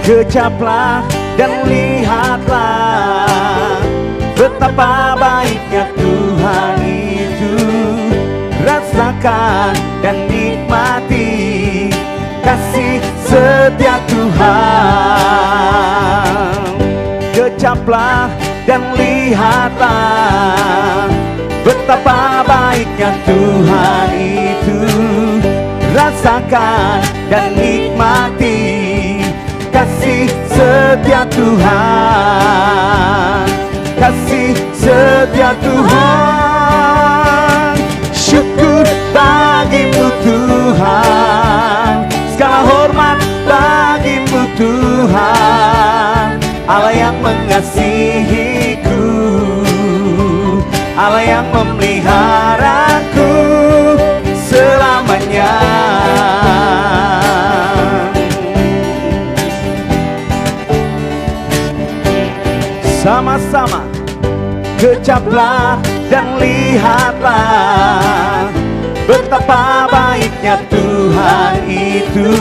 Kecaplah dan lihatlah betapa baiknya Tuhan itu. Rasakan dan nikmati kasih setia Tuhan. Kecaplah dan lihatlah betapa baiknya Tuhan itu. Rasakan dan nikmati kasih setia Tuhan. Kasih setia Tuhan. Syukur bagimu Tuhan, segala hormat bagimu Tuhan. Allah yang mengasihiku, Allah yang memeliharaku selamanya. Sama-sama kecaplah dan lihatlah betapa baiknya Tuhan itu.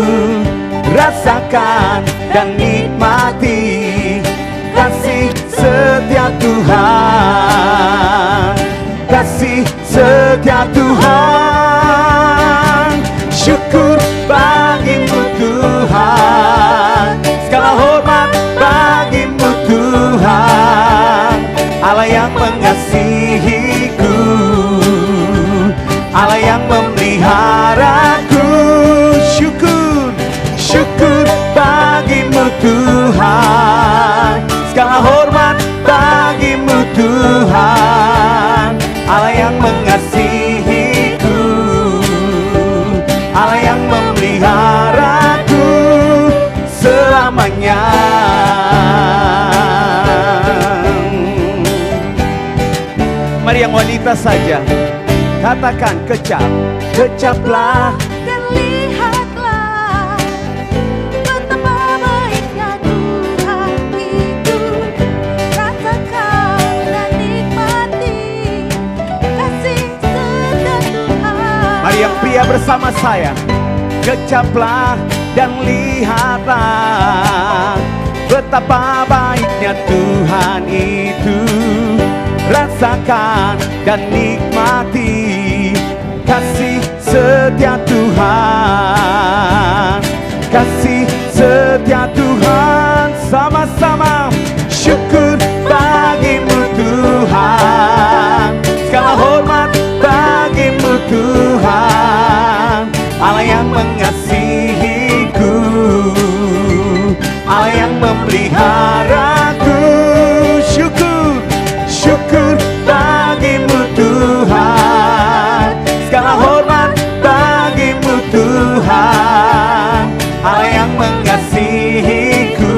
Rasakan dan nikmati kasih setia Tuhan. Kasih setia Tuhan. Syukur bagimu Tuhan, segala hormat bagimu Tuhan. Allah yang mengasihiku, Allah yang memeliharaku. Syukur, syukur bagimu Tuhan, segala hormat bagimu Tuhan. Allah yang mengasihiku, Allah yang memeliharaku selamanya. Mari yang wanita saja katakan kecap. Kecaplah dan lihatlah betapa baiknya Tuhan itu. Rasakan dan nikmati kasih setia Tuhan. Mari yang pria bersama saya. Kecaplah dan lihatlah betapa baiknya Tuhan itu. Rasakan dan nikmati kasih setia Tuhan. Kasih setia Tuhan. Sama-sama syukur bagimu Tuhan, segala hormat bagimu Tuhan. Allah yang mengasihiku, Allah yang memeliharaku. Syukur, syukur bagimu Tuhan, segala hormat bagimu Tuhan. Allah yang mengasihiku,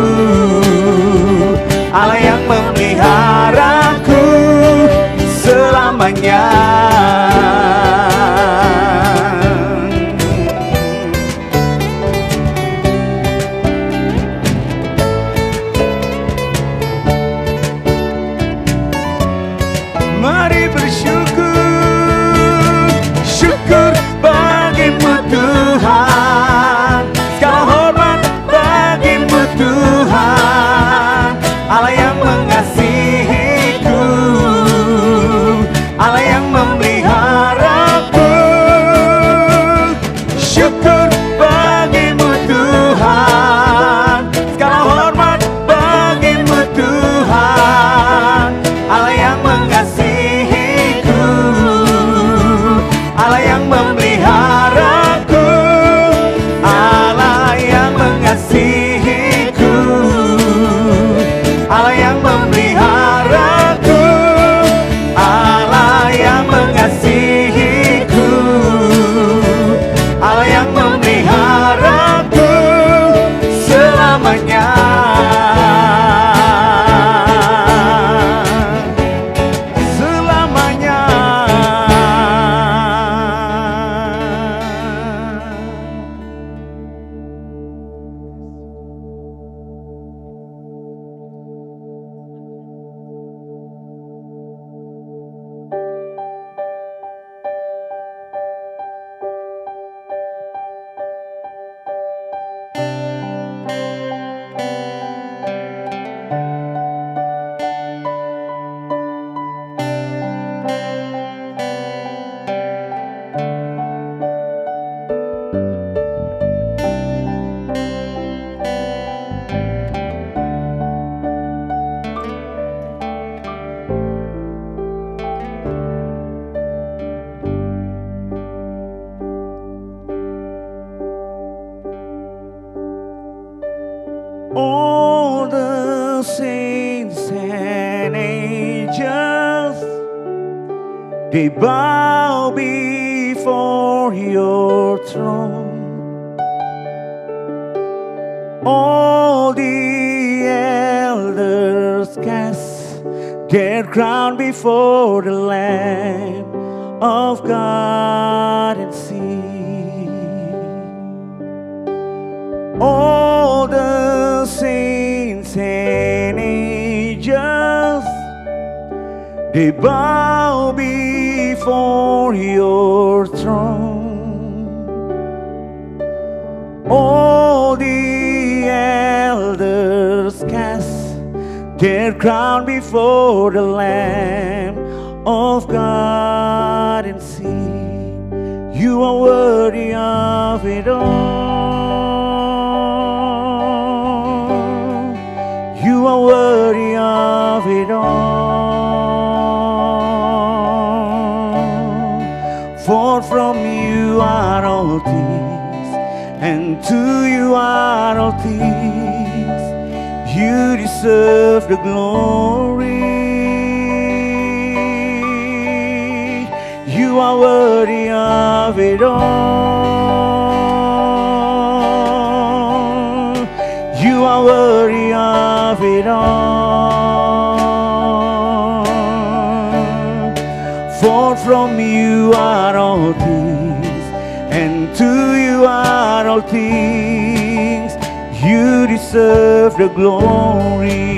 Allah yang memeliharaku selamanya. Mari bersyukur, syukur bagimu Tuhan, segala hormat bagimu Tuhan. Allah yang mengasihi All the saints and angels, they bow before your throne. All the elders cast their crown before the Lamb of God and sing. All the saints and angels, they bow before your throne. All the elders cast their crown before the Lamb of God and sing, you are worthy of it all. You are worthy of it all. For from you are all things, and to you are all things. You deserve the glory. You are worthy of it all. You are worthy of it all. For from you are all things, and to you are all things. You deserve the glory.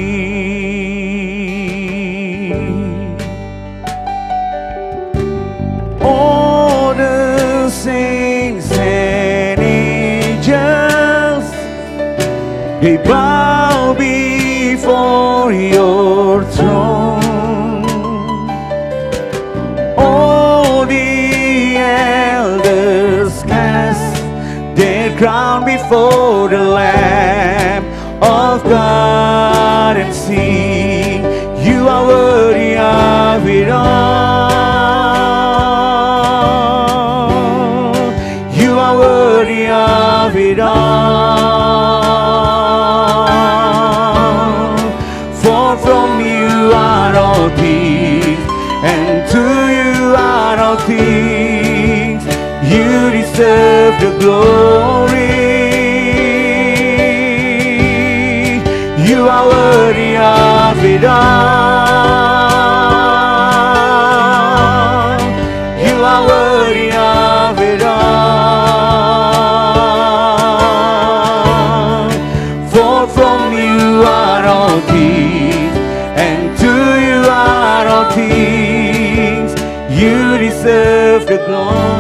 All the saints and angels, they bow before your throne. All the elders cast their crown before the Lamb of God and sing, you are worthy of it all. You are worthy of it all. For from you are all things, and to you are all things. You deserve the glory. You are worthy of it all. You are worthy of it all. For from you are all things, and to you are all things. You deserve the glory.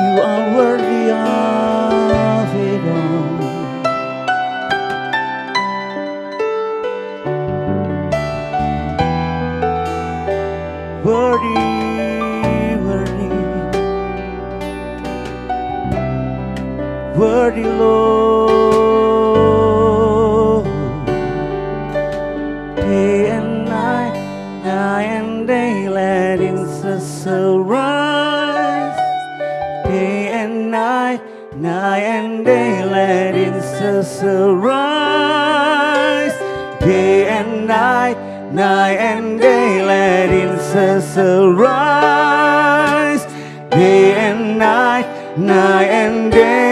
You are worthy of it all. Worthy, worthy, worthy Lord. Day and night, night and day, let incense arise. Day and night, night and day, let incense arise. Day and night, night and day, let incense arise. Day and night, night and day.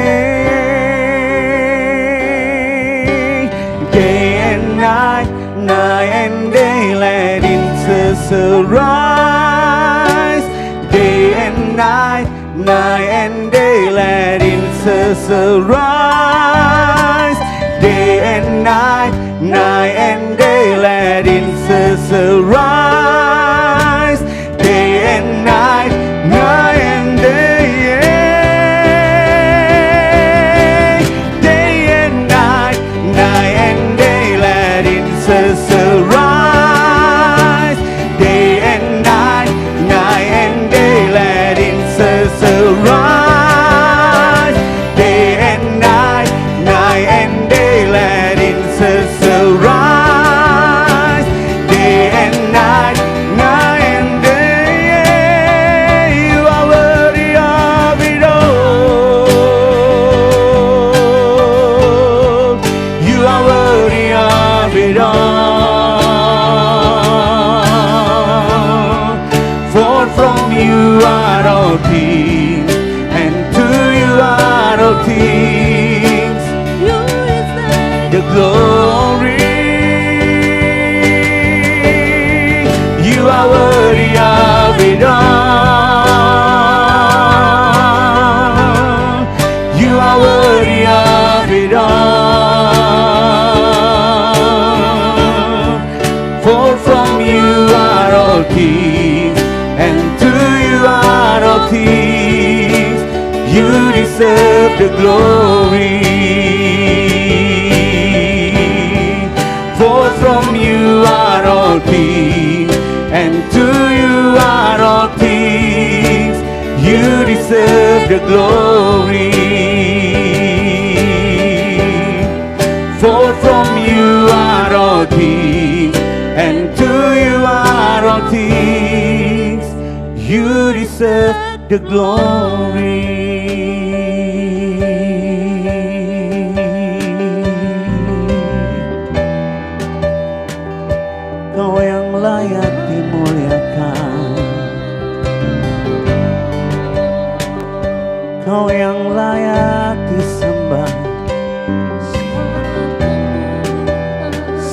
Day and night, night and day, let incense arise. Day and night, night and day, let incense arise. Day and night, night and day, let incense arise. Day and night, night and day. Day and night, night and day, let incense arise. Day and night, night and day, let incense arise. Day and night, night and day, let incense arise. Day and night, all things, and to you are all things. You deserve The glory. You are worthy of it all. You are worthy of it all. For from you are all things, and to you are all things. You deserve the glory. For from you are all things, and to you are all things. You deserve the glory. For from you are all things, and to you are all things. You deserve the glory. Kau yang layak dimuliakan, Kau yang layak disembah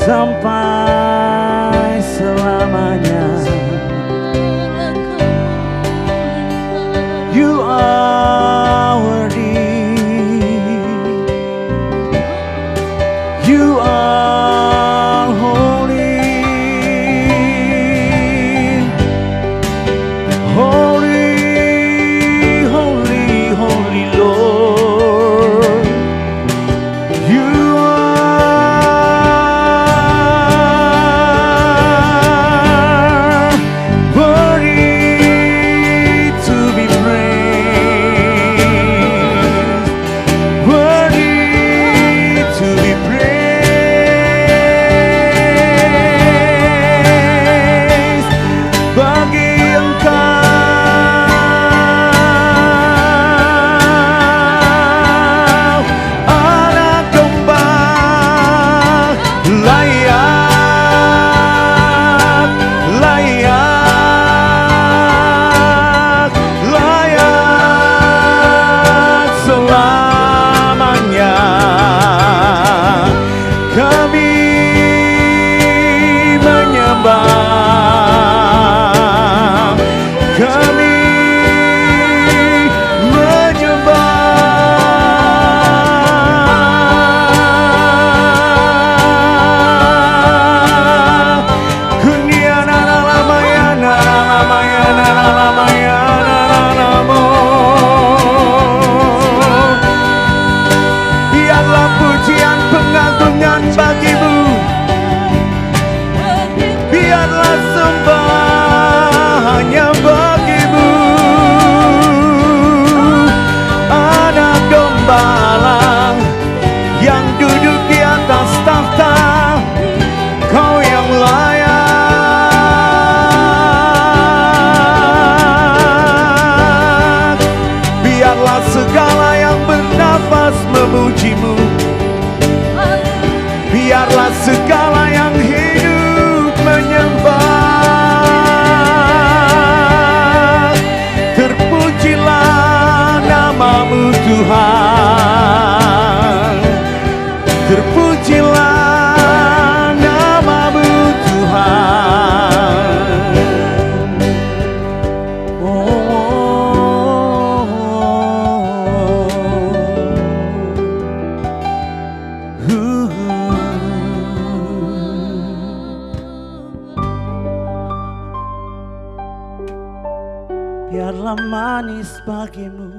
sampai selamanya. You are worthy. You are holy. Holy, holy, holy Lord. You are worthy to be praised. Worthy to be praised. Bagi Engkau anak domba layak, layak, layak selamanya. Kami menyembah, kami menyembah. Kunia nana lamaya, nana lamaya, nana lamaya, nana namo. Biarlah pujian pengagungan bagimu, biarlah sembah hanya bagimu. Anak domba Allah yang duduk di atas tahta, Kau yang layak. Biarlah segala yang bernafas memujimu, biarlah segala yang hidup menyembah. Terpujilah namamu Tuhan. Terpujilah namamu Tuhan. Biarlah manis bagimu,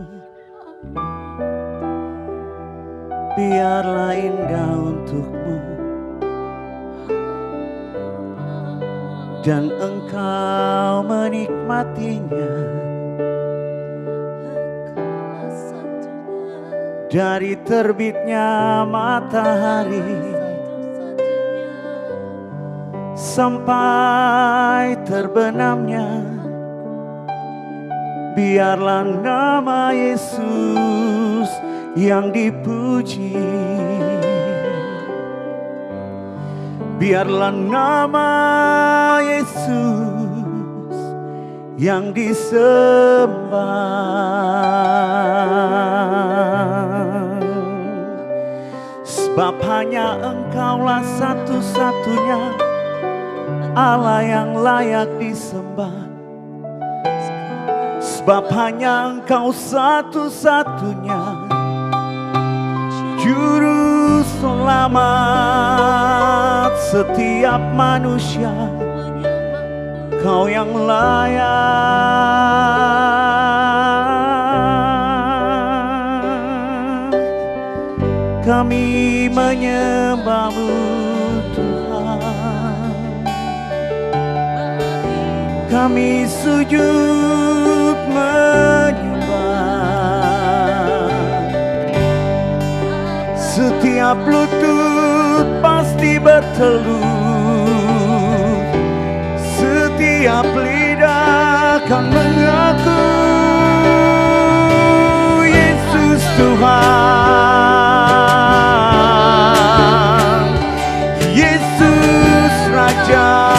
biarlah indah untukmu, dan engkau menikmatinya. Dari terbitnya matahari sampai terbenamnya, biarlah nama Yesus yang dipuji. Biarlah nama Yesus yang disembah. Sebab hanya Engkaulah satu-satunya Allah yang layak disembah. Sebab hanya Engkau satu-satunya Juru selamat setiap manusia. Kau yang layak. Kami menyembah-Mu Tuhan. Kami sujud menyembah. Setiap lutut pasti bertelut. Setiap lidah akan mengaku Yesus Tuhan, Yesus Raja.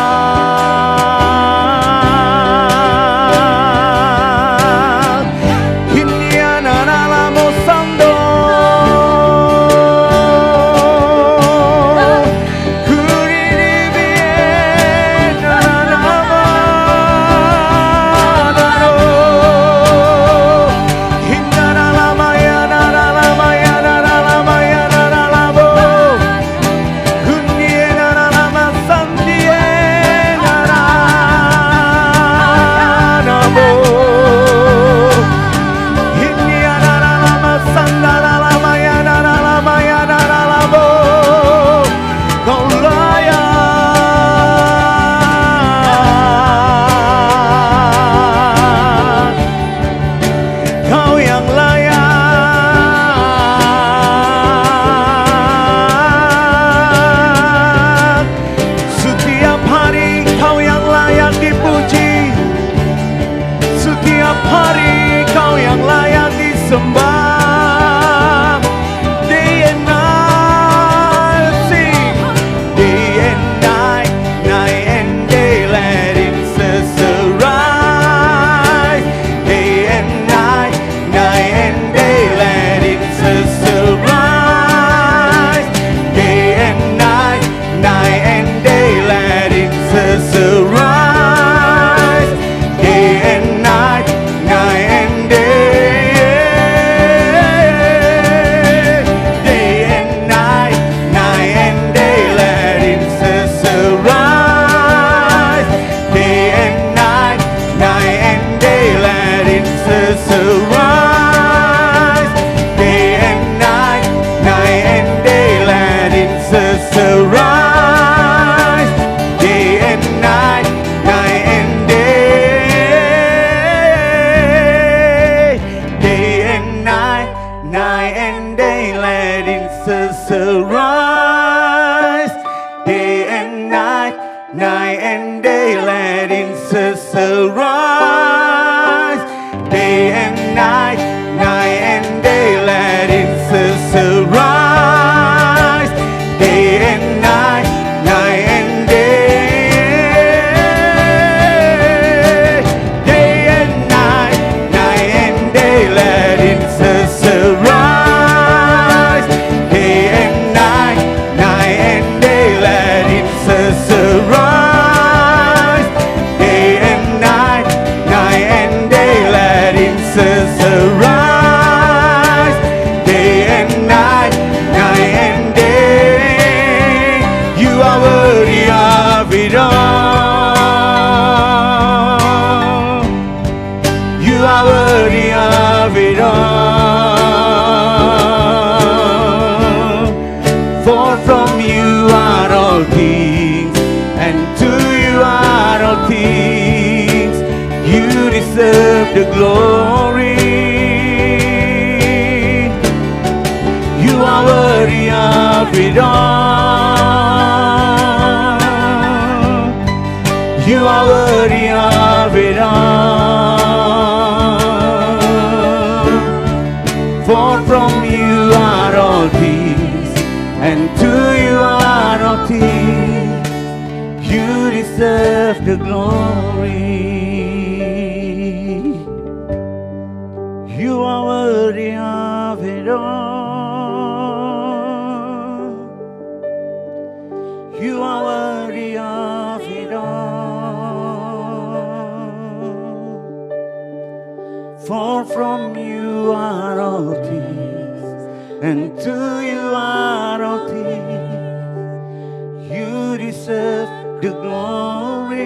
The glory, you are worthy of it all. You are worthy of it all. For from you are all things, and to you are all things. You deserve the glory. For from you are all things, and to you are all things. You deserve the glory.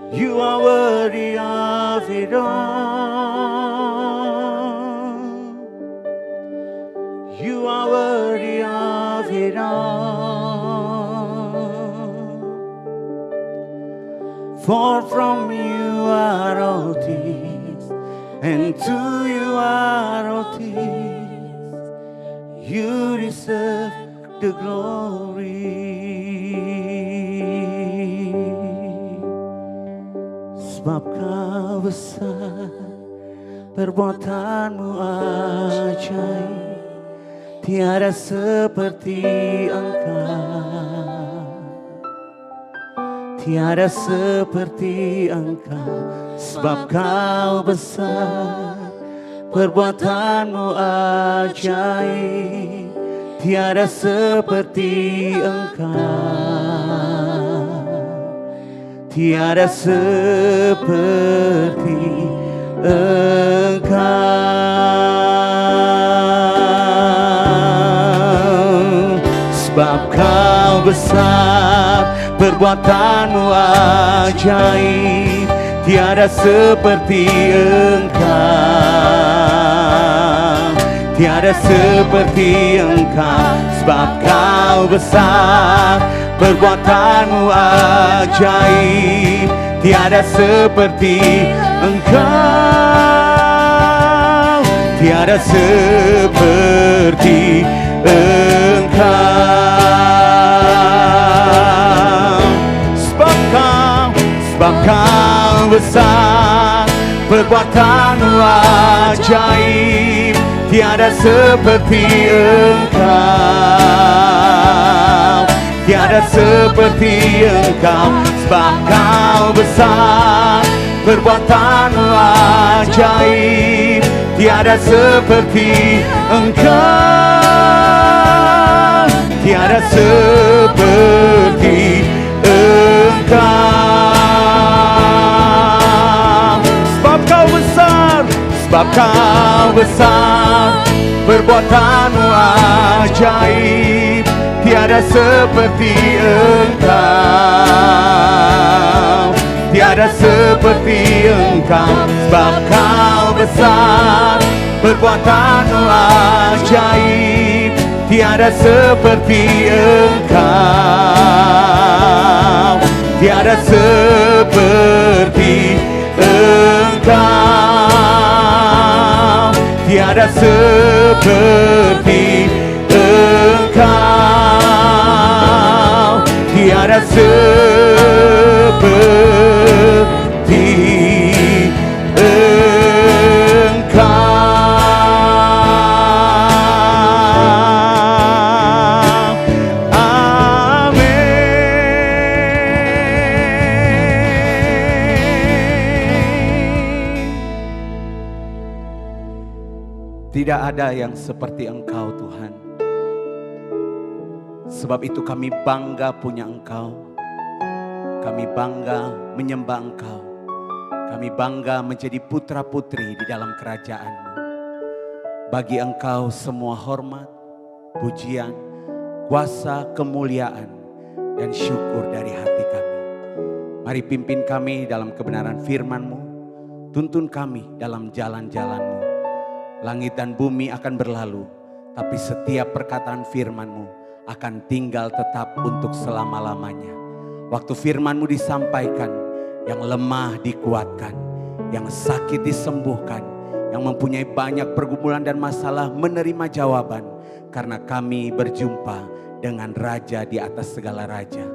You are worthy of it all. You are worthy of it all. For from you are all things, and to you are all things. You deserve the glory. Sebab kau besar, perbuatanmu ajaib, tiada seperti Engkau, tiada seperti Engkau. Sebab kau besar, perbuatanmu ajaib, tiada seperti Engkau, tiada seperti Engkau. Sebab kau besar, perbuatanmu ajaib, tiada seperti Engkau, tiada seperti Engkau. Sebab kau besar, perbuatanmu ajaib, tiada seperti Engkau, tiada seperti Engkau. Sebab kau besar, perbuatanmu ajaib, tiada seperti Engkau, tiada seperti Engkau. Sebab kau besar, perbuatanmu ajaib, tiada seperti Engkau, tiada seperti Engkau. Sebab kau besar, sebab kau besar, perbuatanmu ajaib, tiada seperti Engkau, tiada seperti Engkau. Sebab kau besar, perbuatanmu ajaib, tiada seperti Engkau, tiada seperti Engkau, tiada seperti Engkau, tiada seperti Engkau. Tidak ada yang seperti Engkau, Tuhan. Sebab itu kami bangga punya Engkau. Kami bangga menyembah Engkau. Kami bangga menjadi putra-putri di dalam kerajaan-Mu. Bagi Engkau semua hormat, pujian, kuasa, kemuliaan, dan syukur dari hati kami. Mari pimpin kami dalam kebenaran firman-Mu. Tuntun kami dalam jalan-jalan-Mu. Langit dan bumi akan berlalu, tapi setiap perkataan firman-Mu akan tinggal tetap untuk selama-lamanya. Waktu firman-Mu disampaikan, yang lemah dikuatkan, yang sakit disembuhkan, yang mempunyai banyak pergumulan dan masalah menerima jawaban, karena kami berjumpa dengan Raja di atas segala raja.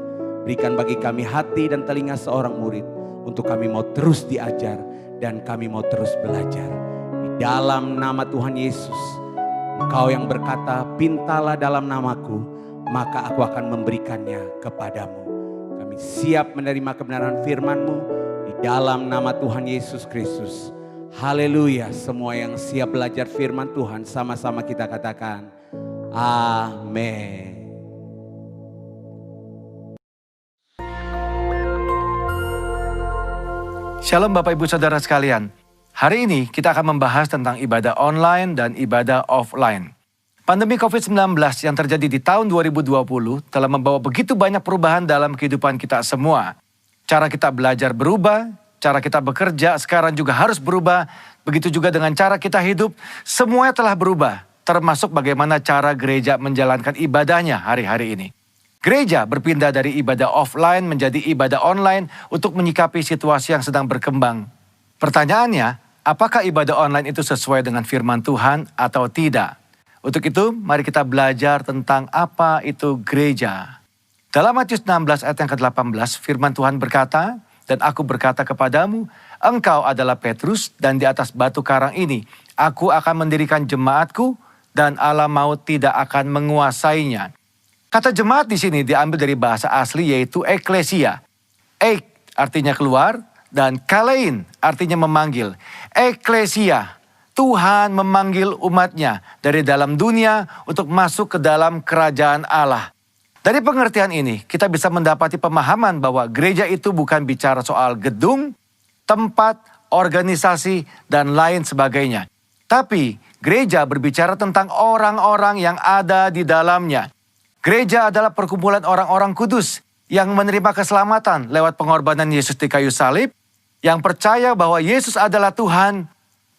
Berikan bagi kami hati dan telinga seorang murid, untuk kami mau terus diajar dan kami mau terus belajar. Dalam nama Tuhan Yesus, Engkau yang berkata, pintalah dalam namaku, maka aku akan memberikannya kepadamu. Kami siap menerima kebenaran firman-Mu di dalam nama Tuhan Yesus Kristus. Haleluya. Semua yang siap belajar firman Tuhan, sama-sama kita katakan, amin. Shalom Bapak Ibu Saudara sekalian. Hari ini kita akan membahas tentang ibadah online dan ibadah offline. Pandemi COVID-19 yang terjadi di tahun 2020 telah membawa begitu banyak perubahan dalam kehidupan kita semua. Cara kita belajar berubah, cara kita bekerja sekarang juga harus berubah. Begitu juga dengan cara kita hidup, semuanya telah berubah. Termasuk bagaimana cara gereja menjalankan ibadahnya hari-hari ini. Gereja berpindah dari ibadah offline menjadi ibadah online untuk menyikapi situasi yang sedang berkembang. Pertanyaannya, apakah ibadah online itu sesuai dengan firman Tuhan atau tidak? Untuk itu, mari kita belajar tentang apa itu gereja. Dalam Matius 16 ayat yang ke-18, firman Tuhan berkata, "Dan aku berkata kepadamu, engkau adalah Petrus, dan di atas batu karang ini, aku akan mendirikan jemaatku, dan alam maut tidak akan menguasainya." Kata jemaat di sini diambil dari bahasa asli yaitu eklesia. Ek artinya keluar dan kalein artinya memanggil. Eklesia, Tuhan memanggil umatnya dari dalam dunia untuk masuk ke dalam kerajaan Allah. Dari pengertian ini kita bisa mendapati pemahaman bahwa gereja itu bukan bicara soal gedung, tempat, organisasi, dan lain sebagainya. Tapi gereja berbicara tentang orang-orang yang ada di dalamnya. Gereja adalah perkumpulan orang-orang kudus yang menerima keselamatan lewat pengorbanan Yesus di kayu salib, yang percaya bahwa Yesus adalah Tuhan,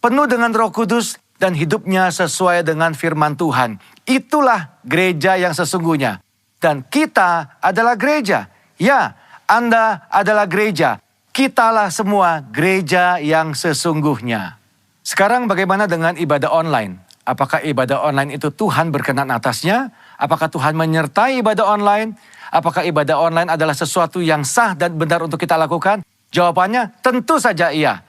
penuh dengan Roh Kudus dan hidupnya sesuai dengan firman Tuhan. Itulah gereja yang sesungguhnya. Dan kita adalah gereja. Ya, Anda adalah gereja. Kitalah semua gereja yang sesungguhnya. Sekarang bagaimana dengan ibadah online? Apakah ibadah online itu Tuhan berkenan atasnya? Apakah Tuhan menyertai ibadah online? Apakah ibadah online adalah sesuatu yang sah dan benar untuk kita lakukan? Jawabannya tentu saja iya.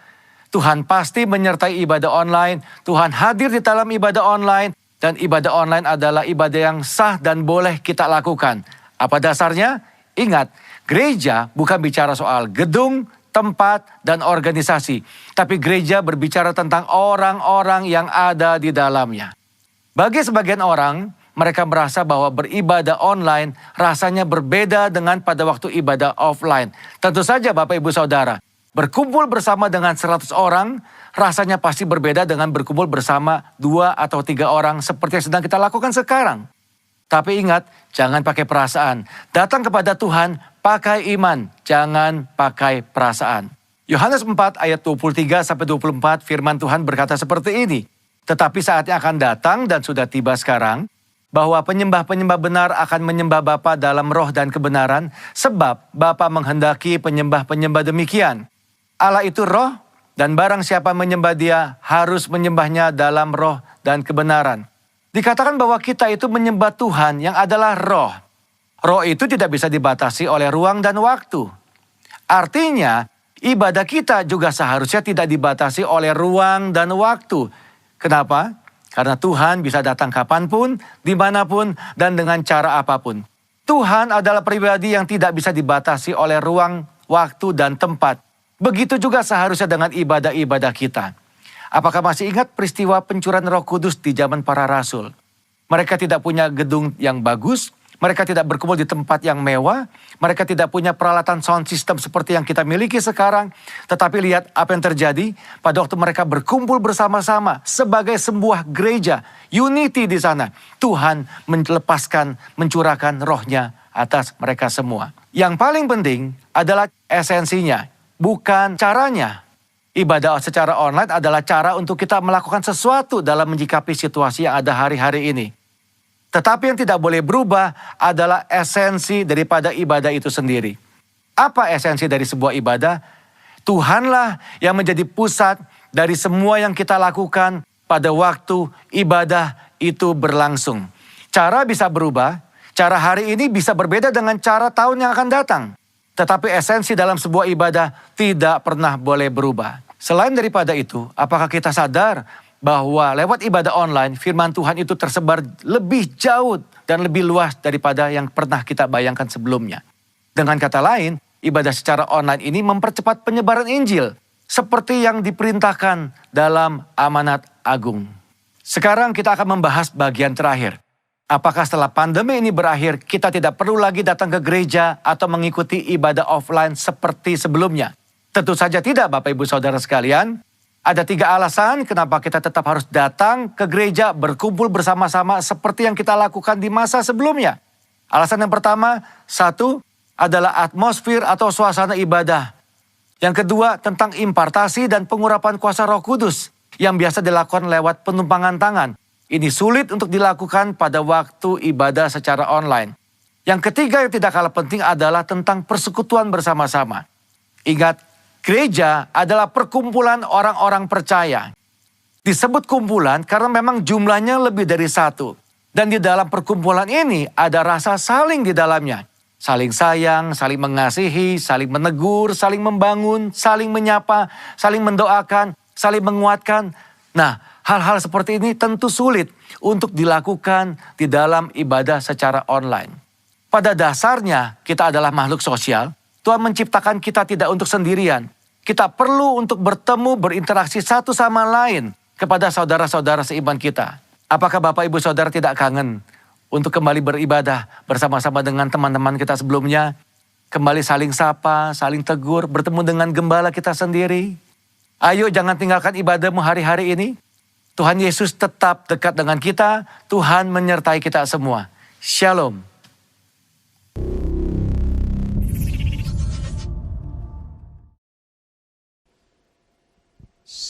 Tuhan pasti menyertai ibadah online. Tuhan hadir di dalam ibadah online. Dan ibadah online adalah ibadah yang sah dan boleh kita lakukan. Apa dasarnya? Ingat, gereja bukan bicara soal gedung, tempat, dan organisasi. Tapi gereja berbicara tentang orang-orang yang ada di dalamnya. Bagi sebagian orang, mereka merasa bahwa beribadah online rasanya berbeda dengan pada waktu ibadah offline. Tentu saja Bapak Ibu Saudara, berkumpul bersama dengan 100 orang rasanya pasti berbeda dengan berkumpul bersama 2 atau 3 orang seperti yang sedang kita lakukan sekarang. Tapi ingat, jangan pakai perasaan. Datang kepada Tuhan, pakai iman, jangan pakai perasaan. Yohanes 4 ayat 23-24 firman Tuhan berkata seperti ini. Tetapi saatnya akan datang dan sudah tiba sekarang, bahwa penyembah-penyembah benar akan menyembah Bapa dalam roh dan kebenaran, sebab Bapa menghendaki penyembah-penyembah demikian. Allah itu roh, dan barang siapa menyembah Dia harus menyembahnya dalam roh dan kebenaran. Dikatakan bahwa kita itu menyembah Tuhan yang adalah roh. Roh itu tidak bisa dibatasi oleh ruang dan waktu. Artinya, ibadah kita juga seharusnya tidak dibatasi oleh ruang dan waktu. Kenapa? Karena Tuhan bisa datang kapanpun, dimanapun, dan dengan cara apapun. Tuhan adalah pribadi yang tidak bisa dibatasi oleh ruang, waktu, dan tempat. Begitu juga seharusnya dengan ibadah-ibadah kita. Apakah masih ingat peristiwa pencurahan Roh Kudus di zaman para rasul? Mereka tidak punya gedung yang bagus, mereka tidak berkumpul di tempat yang mewah, mereka tidak punya peralatan sound system seperti yang kita miliki sekarang. Tetapi lihat apa yang terjadi pada waktu mereka berkumpul bersama-sama sebagai sebuah gereja, unity di sana. Tuhan mencurahkan rohnya atas mereka semua. Yang paling penting adalah esensinya, bukan caranya. Ibadah secara online adalah cara untuk kita melakukan sesuatu dalam menyikapi situasi yang ada hari-hari ini. Tetapi yang tidak boleh berubah adalah esensi daripada ibadah itu sendiri. Apa esensi dari sebuah ibadah? Tuhanlah yang menjadi pusat dari semua yang kita lakukan pada waktu ibadah itu berlangsung. Cara bisa berubah, cara hari ini bisa berbeda dengan cara tahun yang akan datang. Tetapi esensi dalam sebuah ibadah tidak pernah boleh berubah. Selain daripada itu, apakah kita sadar bahwa lewat ibadah online, firman Tuhan itu tersebar lebih jauh dan lebih luas daripada yang pernah kita bayangkan sebelumnya. Dengan kata lain, ibadah secara online ini mempercepat penyebaran Injil, seperti yang diperintahkan dalam amanat agung. Sekarang kita akan membahas bagian terakhir. Apakah setelah pandemi ini berakhir, kita tidak perlu lagi datang ke gereja atau mengikuti ibadah offline seperti sebelumnya? Tentu saja tidak, Bapak Ibu Saudara sekalian. Ada 3 alasan kenapa kita tetap harus datang ke gereja, berkumpul bersama-sama seperti yang kita lakukan di masa sebelumnya. Alasan yang pertama, 1 adalah atmosfer atau suasana ibadah. Yang kedua, tentang impartasi dan pengurapan kuasa Roh Kudus yang biasa dilakukan lewat penumpangan tangan. Ini sulit untuk dilakukan pada waktu ibadah secara online. Yang ketiga yang tidak kalah penting adalah tentang persekutuan bersama-sama. Ingat, gereja adalah perkumpulan orang-orang percaya. Disebut kumpulan karena memang jumlahnya lebih dari 1. Dan di dalam perkumpulan ini ada rasa saling di dalamnya. Saling sayang, saling mengasihi, saling menegur, saling membangun, saling menyapa, saling mendoakan, saling menguatkan. Nah, hal-hal seperti ini tentu sulit untuk dilakukan di dalam ibadah secara online. Pada dasarnya kita adalah makhluk sosial. Tuhan menciptakan kita tidak untuk sendirian. Kita perlu untuk bertemu, berinteraksi satu sama lain kepada saudara-saudara seiman kita. Apakah Bapak Ibu Saudara tidak kangen untuk kembali beribadah bersama-sama dengan teman-teman kita sebelumnya? Kembali saling sapa, saling tegur, bertemu dengan gembala kita sendiri. Ayo jangan tinggalkan ibadahmu hari-hari ini. Tuhan Yesus tetap dekat dengan kita. Tuhan menyertai kita semua. Shalom.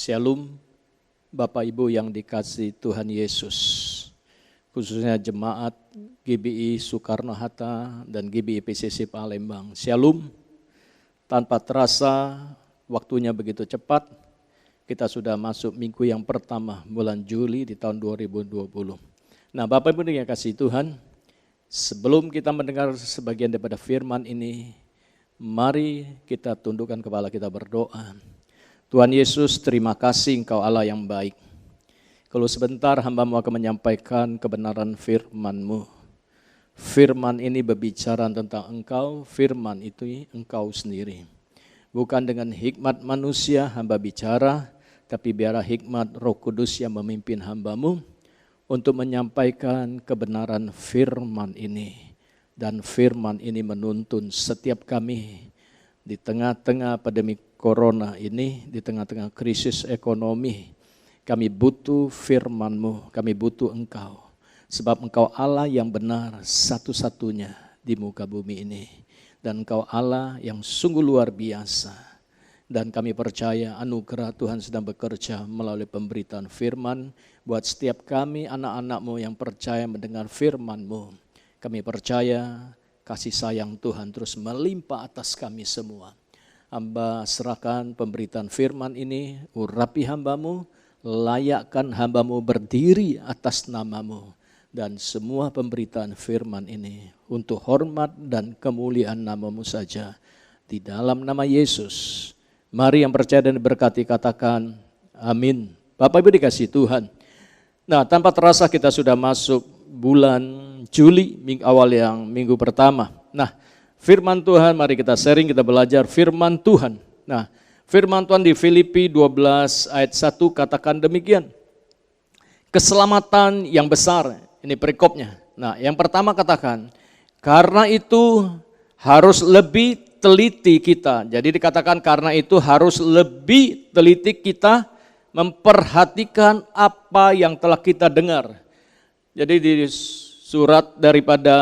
Shalom, Bapak Ibu yang dikasihi Tuhan Yesus, khususnya jemaat GBI Soekarno-Hatta dan GBI PCC Palembang. Shalom, tanpa terasa waktunya begitu cepat, kita sudah masuk minggu yang pertama bulan Juli di tahun 2020. Nah, Bapak Ibu yang dikasihi Tuhan, sebelum kita mendengar sebagian daripada firman ini, mari kita tundukkan kepala kita berdoa. Tuhan Yesus, terima kasih Engkau Allah yang baik. Kalau sebentar hamba-Mu akan menyampaikan kebenaran firman-Mu. Firman ini berbicara tentang Engkau, firman itu Engkau sendiri. Bukan dengan hikmat manusia hamba bicara, tapi biarlah hikmat Roh Kudus yang memimpin hamba-Mu untuk menyampaikan kebenaran firman ini. Dan firman ini menuntun setiap kami di tengah-tengah pandemi Corona ini, di tengah-tengah krisis ekonomi, kami butuh firman-Mu, kami butuh Engkau. Sebab Engkau Allah yang benar satu-satunya di muka bumi ini. Dan Engkau Allah yang sungguh luar biasa. Dan kami percaya anugerah Tuhan sedang bekerja melalui pemberitaan firman buat setiap kami anak-anak-Mu yang percaya mendengar firman-Mu. Kami percaya kasih sayang Tuhan terus melimpah atas kami semua. Hamba serahkan pemberitaan firman ini, urapi hamba-Mu, layakkan hamba-Mu berdiri atas nama-Mu. Dan semua pemberitaan firman ini untuk hormat dan kemuliaan nama-Mu saja. Di dalam nama Yesus, mari yang percaya dan diberkati katakan amin. Bapak Ibu dikasihi Tuhan. Nah, tanpa terasa kita sudah masuk bulan Juli, awal yang minggu pertama. Nah, firman Tuhan, mari kita sharing, kita belajar firman Tuhan. Nah, firman Tuhan di Filipi 12 ayat 1 katakan demikian. Keselamatan yang besar, ini perikopnya. Nah, yang pertama katakan, karena itu harus lebih teliti kita. Jadi dikatakan karena itu harus lebih teliti kita memperhatikan apa yang telah kita dengar. Jadi di surat daripada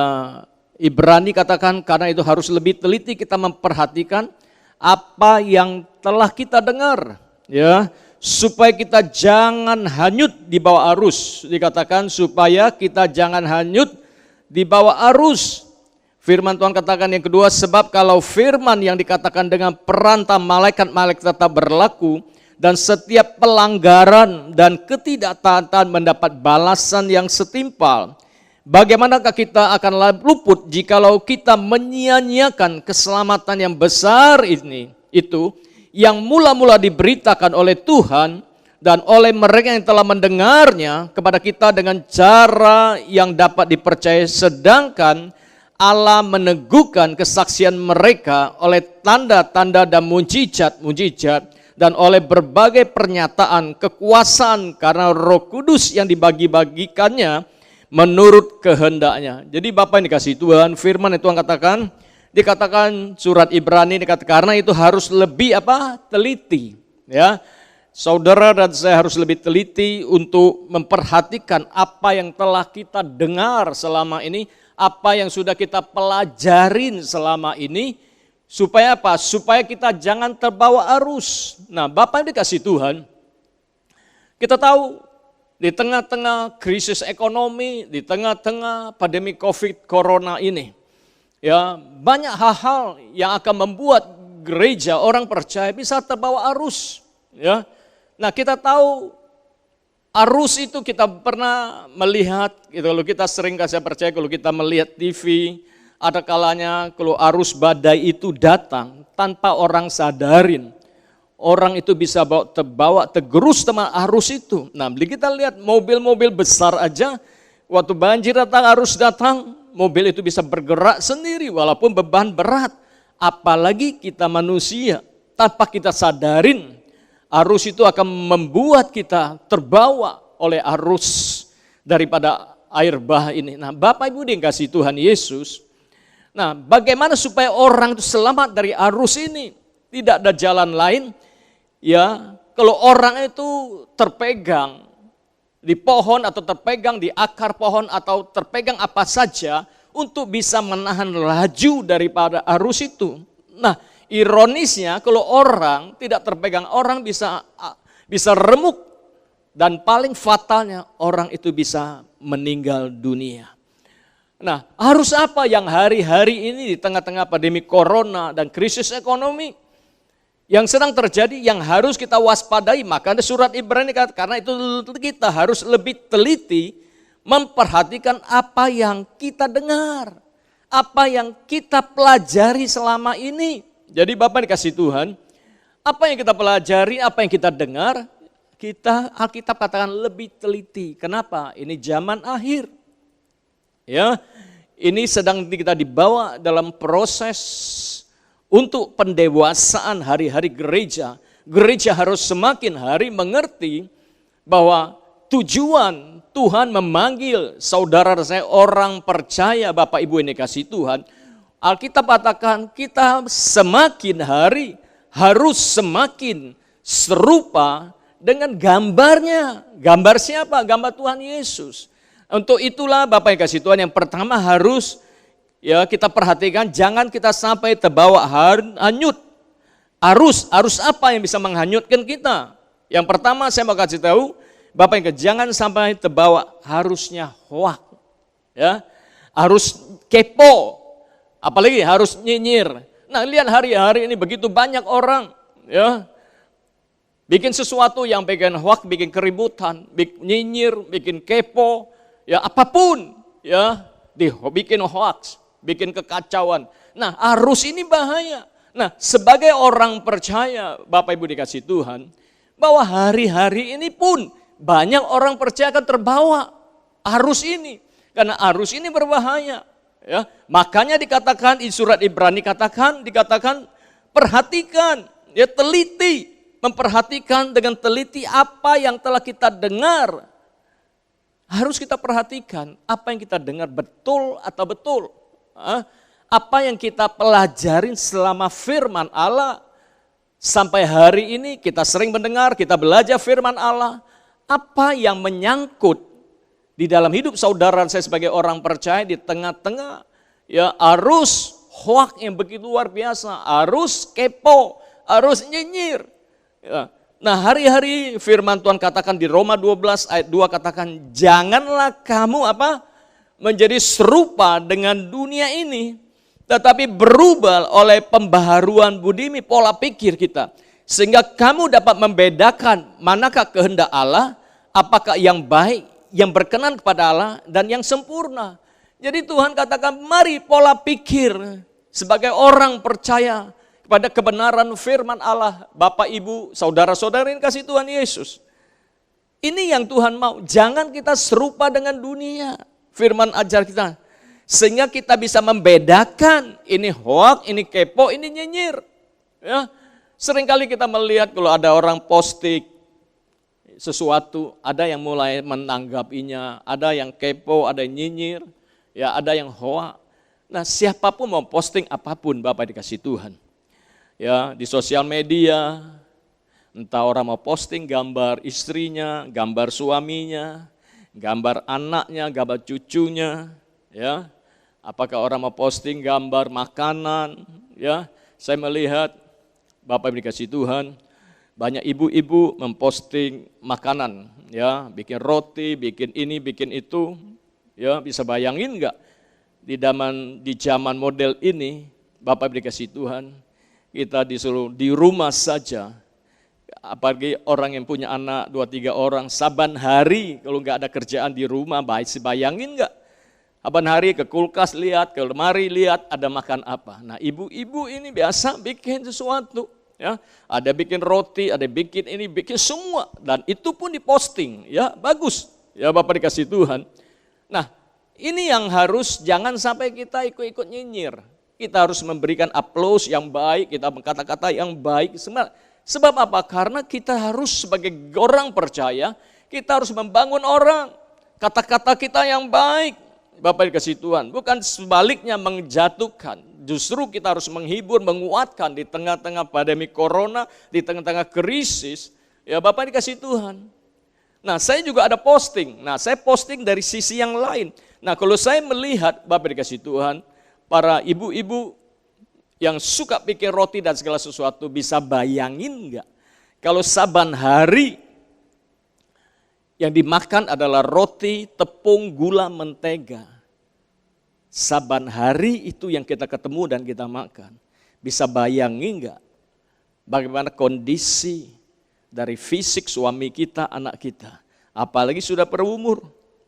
Ibrani katakan karena itu harus lebih teliti kita memperhatikan apa yang telah kita dengar, ya, supaya kita jangan hanyut di bawah arus. Dikatakan supaya kita jangan hanyut di bawah arus. Firman Tuhan katakan yang kedua, sebab kalau firman yang dikatakan dengan perantara malaikat-malaikat tetap berlaku dan setiap pelanggaran dan ketidaktaatan mendapat balasan yang setimpal, bagaimanakah kita akan luput jikalau kita menyia-nyiakan keselamatan yang besar itu yang mula-mula diberitakan oleh Tuhan dan oleh mereka yang telah mendengarnya kepada kita dengan cara yang dapat dipercaya, sedangkan Allah meneguhkan kesaksian mereka oleh tanda-tanda dan mujizat dan oleh berbagai pernyataan kekuasaan karena Roh Kudus yang dibagi-bagikannya menurut kehendaknya. Jadi Bapak yang dikasihi Tuhan, firman itu Tuhan katakan, dikatakan surat Ibrani dikatakan karena itu harus lebih teliti, ya. Saudara dan saya harus lebih teliti untuk memperhatikan apa yang telah kita dengar selama ini, apa yang sudah kita pelajarin selama ini, supaya apa? Supaya kita jangan terbawa arus. Nah, Bapak yang dikasih Tuhan, kita tahu di tengah-tengah krisis ekonomi, di tengah-tengah pandemi COVID Corona ini, ya banyak hal-hal yang akan membuat gereja orang percaya bisa terbawa arus, ya. Nah, kita tahu arus itu kita pernah melihat, gitu, kalau kita sering saya percaya kalau kita melihat TV, ada kalanya kalau arus badai itu datang tanpa orang sadarin, orang itu bisa terbawa tergerus sama arus itu. Nah, kita lihat mobil-mobil besar aja, waktu banjir datang, arus datang, mobil itu bisa bergerak sendiri walaupun beban berat. Apalagi kita manusia, tanpa kita sadarin, arus itu akan membuat kita terbawa oleh arus daripada air bah ini. Nah, Bapak Ibu yang kasih Tuhan Yesus, nah bagaimana supaya orang itu selamat dari arus ini? Tidak ada jalan lain, ya, kalau orang itu terpegang di pohon atau terpegang di akar pohon atau terpegang apa saja untuk bisa menahan laju daripada arus itu. Nah, ironisnya kalau orang tidak terpegang, orang bisa remuk dan paling fatalnya orang itu bisa meninggal dunia. Nah, harus apa yang hari-hari ini di tengah-tengah pandemi corona dan krisis ekonomi yang sedang terjadi yang harus kita waspadai? Maka ada surat Ibrani karena itu kita harus lebih teliti memperhatikan apa yang kita dengar, apa yang kita pelajari selama ini. Jadi Bapak dikasih Tuhan, apa yang kita pelajari, apa yang kita dengar, Alkitab katakan lebih teliti. Kenapa? Ini zaman akhir. Ya, ini sedang kita dibawa dalam proses untuk pendewasaan hari-hari gereja. Gereja harus semakin hari mengerti bahwa tujuan Tuhan memanggil saudara saya orang percaya, Bapak Ibu yang dikasih Tuhan, Alkitab katakan kita semakin hari harus semakin serupa dengan gambarnya. Gambar siapa? Gambar Tuhan Yesus. Untuk itulah Bapak yang kasih Tuhan, yang pertama harus ya kita perhatikan jangan kita sampai terbawa hanyut. Arus apa yang bisa menghanyutkan kita? Yang pertama saya mau kasih tahu, Bapak yang jangan sampai terbawa harusnya hoak. Ya. Harus kepo. Apalagi harus nyinyir. Nah, lihat hari-hari ini begitu banyak orang ya bikin sesuatu yang bikin hoak, bikin keributan, bikin nyinyir, bikin kepo, ya apapun ya bikin hoax, bikin kekacauan. Nah, arus ini bahaya. Nah, sebagai orang percaya, Bapak Ibu dikasih Tuhan, bahwa hari-hari ini pun banyak orang percaya akan terbawa arus ini. Karena arus ini berbahaya. Ya, makanya dikatakan di surat Ibrani dikatakan perhatikan, ya teliti, memperhatikan dengan teliti apa yang telah kita dengar. Harus kita perhatikan apa yang kita dengar betul atau betul. Apa yang kita pelajarin selama firman Allah. Sampai hari ini kita sering mendengar, kita belajar firman Allah. Apa yang menyangkut di dalam hidup saudara saya sebagai orang percaya di tengah-tengah ya arus hoak yang begitu luar biasa, arus kepo, arus nyinyir. Ya. Nah, hari-hari firman Tuhan katakan di Roma 12 ayat 2 katakan janganlah kamu menjadi serupa dengan dunia ini, tetapi berubah oleh pembaharuan budimi pola pikir kita, sehingga kamu dapat membedakan manakah kehendak Allah, apakah yang baik, yang berkenan kepada Allah, dan yang sempurna. Jadi Tuhan katakan mari pola pikir sebagai orang percaya kepada kebenaran firman Allah. Bapak, Ibu, saudara-saudara yang kasih Tuhan Yesus. Ini yang Tuhan mau, jangan kita serupa dengan dunia. Firman ajar kita, sehingga kita bisa membedakan ini hoak, ini kepo, ini nyinyir. Ya, seringkali kita melihat kalau ada orang posting sesuatu, ada yang mulai menanggapinya, ada yang kepo, ada yang nyinyir, ya ada yang hoak. Nah, siapapun mau posting apapun, Bapak dikasih Tuhan. Ya, di sosial media, entah orang mau posting gambar istrinya, gambar suaminya, gambar anaknya, gambar cucunya, ya. Apakah orang mau posting gambar makanan, ya. Saya melihat Bapak dikasih Tuhan, banyak ibu-ibu memposting makanan, ya, bikin roti, bikin ini, bikin itu, ya, bisa bayangin enggak di zaman model ini, Bapak dikasih Tuhan, kita disuruh di rumah saja. Apalagi orang yang punya anak 2-3 orang, saban hari kalau nggak ada kerjaan di rumah, bayangin nggak? Saban hari ke kulkas lihat, ke lemari lihat ada makan apa. Nah, ibu-ibu ini biasa bikin sesuatu, ya. Ada bikin roti, ada bikin ini, bikin semua, dan itu pun diposting, ya, bagus. Ya, Bapak dikasih Tuhan. Nah, ini yang harus jangan sampai kita ikut-ikut nyinyir. Kita harus memberikan aplaus yang baik, kita berkata-kata yang baik. Sebab apa? Karena kita harus sebagai orang percaya, kita harus membangun orang. Kata-kata kita yang baik, Bapak dikasih Tuhan. Bukan sebaliknya menjatuhkan. Justru kita harus menghibur, menguatkan di tengah-tengah pandemi corona, di tengah-tengah krisis. Ya, Bapak dikasih Tuhan. Nah, saya juga ada posting. Nah, saya posting dari sisi yang lain. Nah, kalau saya melihat, Bapak dikasih Tuhan, para ibu-ibu yang suka bikin roti dan segala sesuatu, bisa bayangin enggak? Kalau saban hari yang dimakan adalah roti, tepung, gula, mentega. Saban hari itu yang kita ketemu dan kita makan. Bisa bayangin enggak? Bagaimana kondisi dari fisik suami kita, anak kita. Apalagi sudah berumur.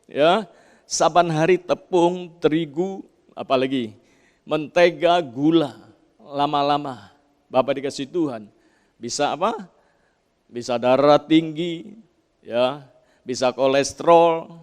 Ya, saban hari tepung, terigu, apalagi mentega, gula. Lama-lama Bapak dikasih Tuhan bisa apa? Bisa darah tinggi, ya, bisa kolesterol,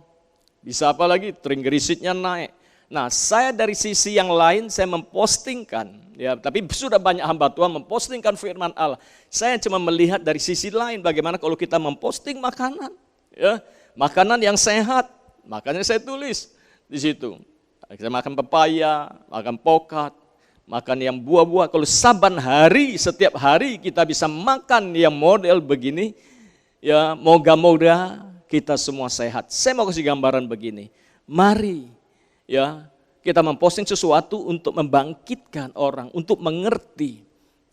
bisa apa lagi? Triglyceridnya naik. Nah, saya dari sisi yang lain saya mempostingkan, ya, tapi sudah banyak hamba Tuhan mempostingkan firman Allah. Saya cuma melihat dari sisi lain bagaimana kalau kita memposting makanan, ya, makanan yang sehat, makanya saya tulis di situ. Kita makan pepaya, makan pokat, makan yang buah-buah. Kalau saban hari, setiap hari kita bisa makan yang model begini, ya, moga-moga kita semua sehat. Saya mau kasih gambaran begini. Mari, ya, kita memposting sesuatu untuk membangkitkan orang, untuk mengerti.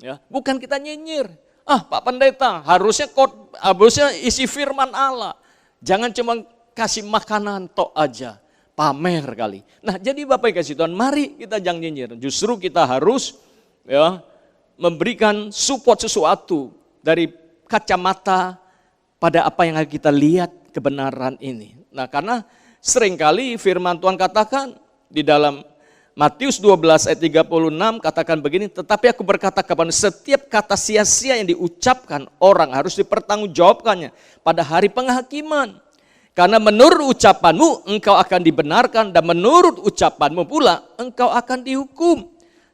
Ya, bukan kita nyinyir. Ah, Pak Pendeta, harusnya isi firman Allah. Jangan cuma kasih makanan tok aja. Pamer kali. Nah, jadi Bapak kasih Tuhan, mari kita jangan nyinyir. Justru kita harus, ya, memberikan support sesuatu dari kacamata pada apa yang kita lihat kebenaran ini. Nah, karena seringkali firman Tuhan katakan di dalam Matius 12 ayat 36 katakan begini, tetapi aku berkata kepada setiap kata sia-sia yang diucapkan orang harus dipertanggungjawabkannya pada hari penghakiman. Karena menurut ucapanmu engkau akan dibenarkan dan menurut ucapanmu pula engkau akan dihukum.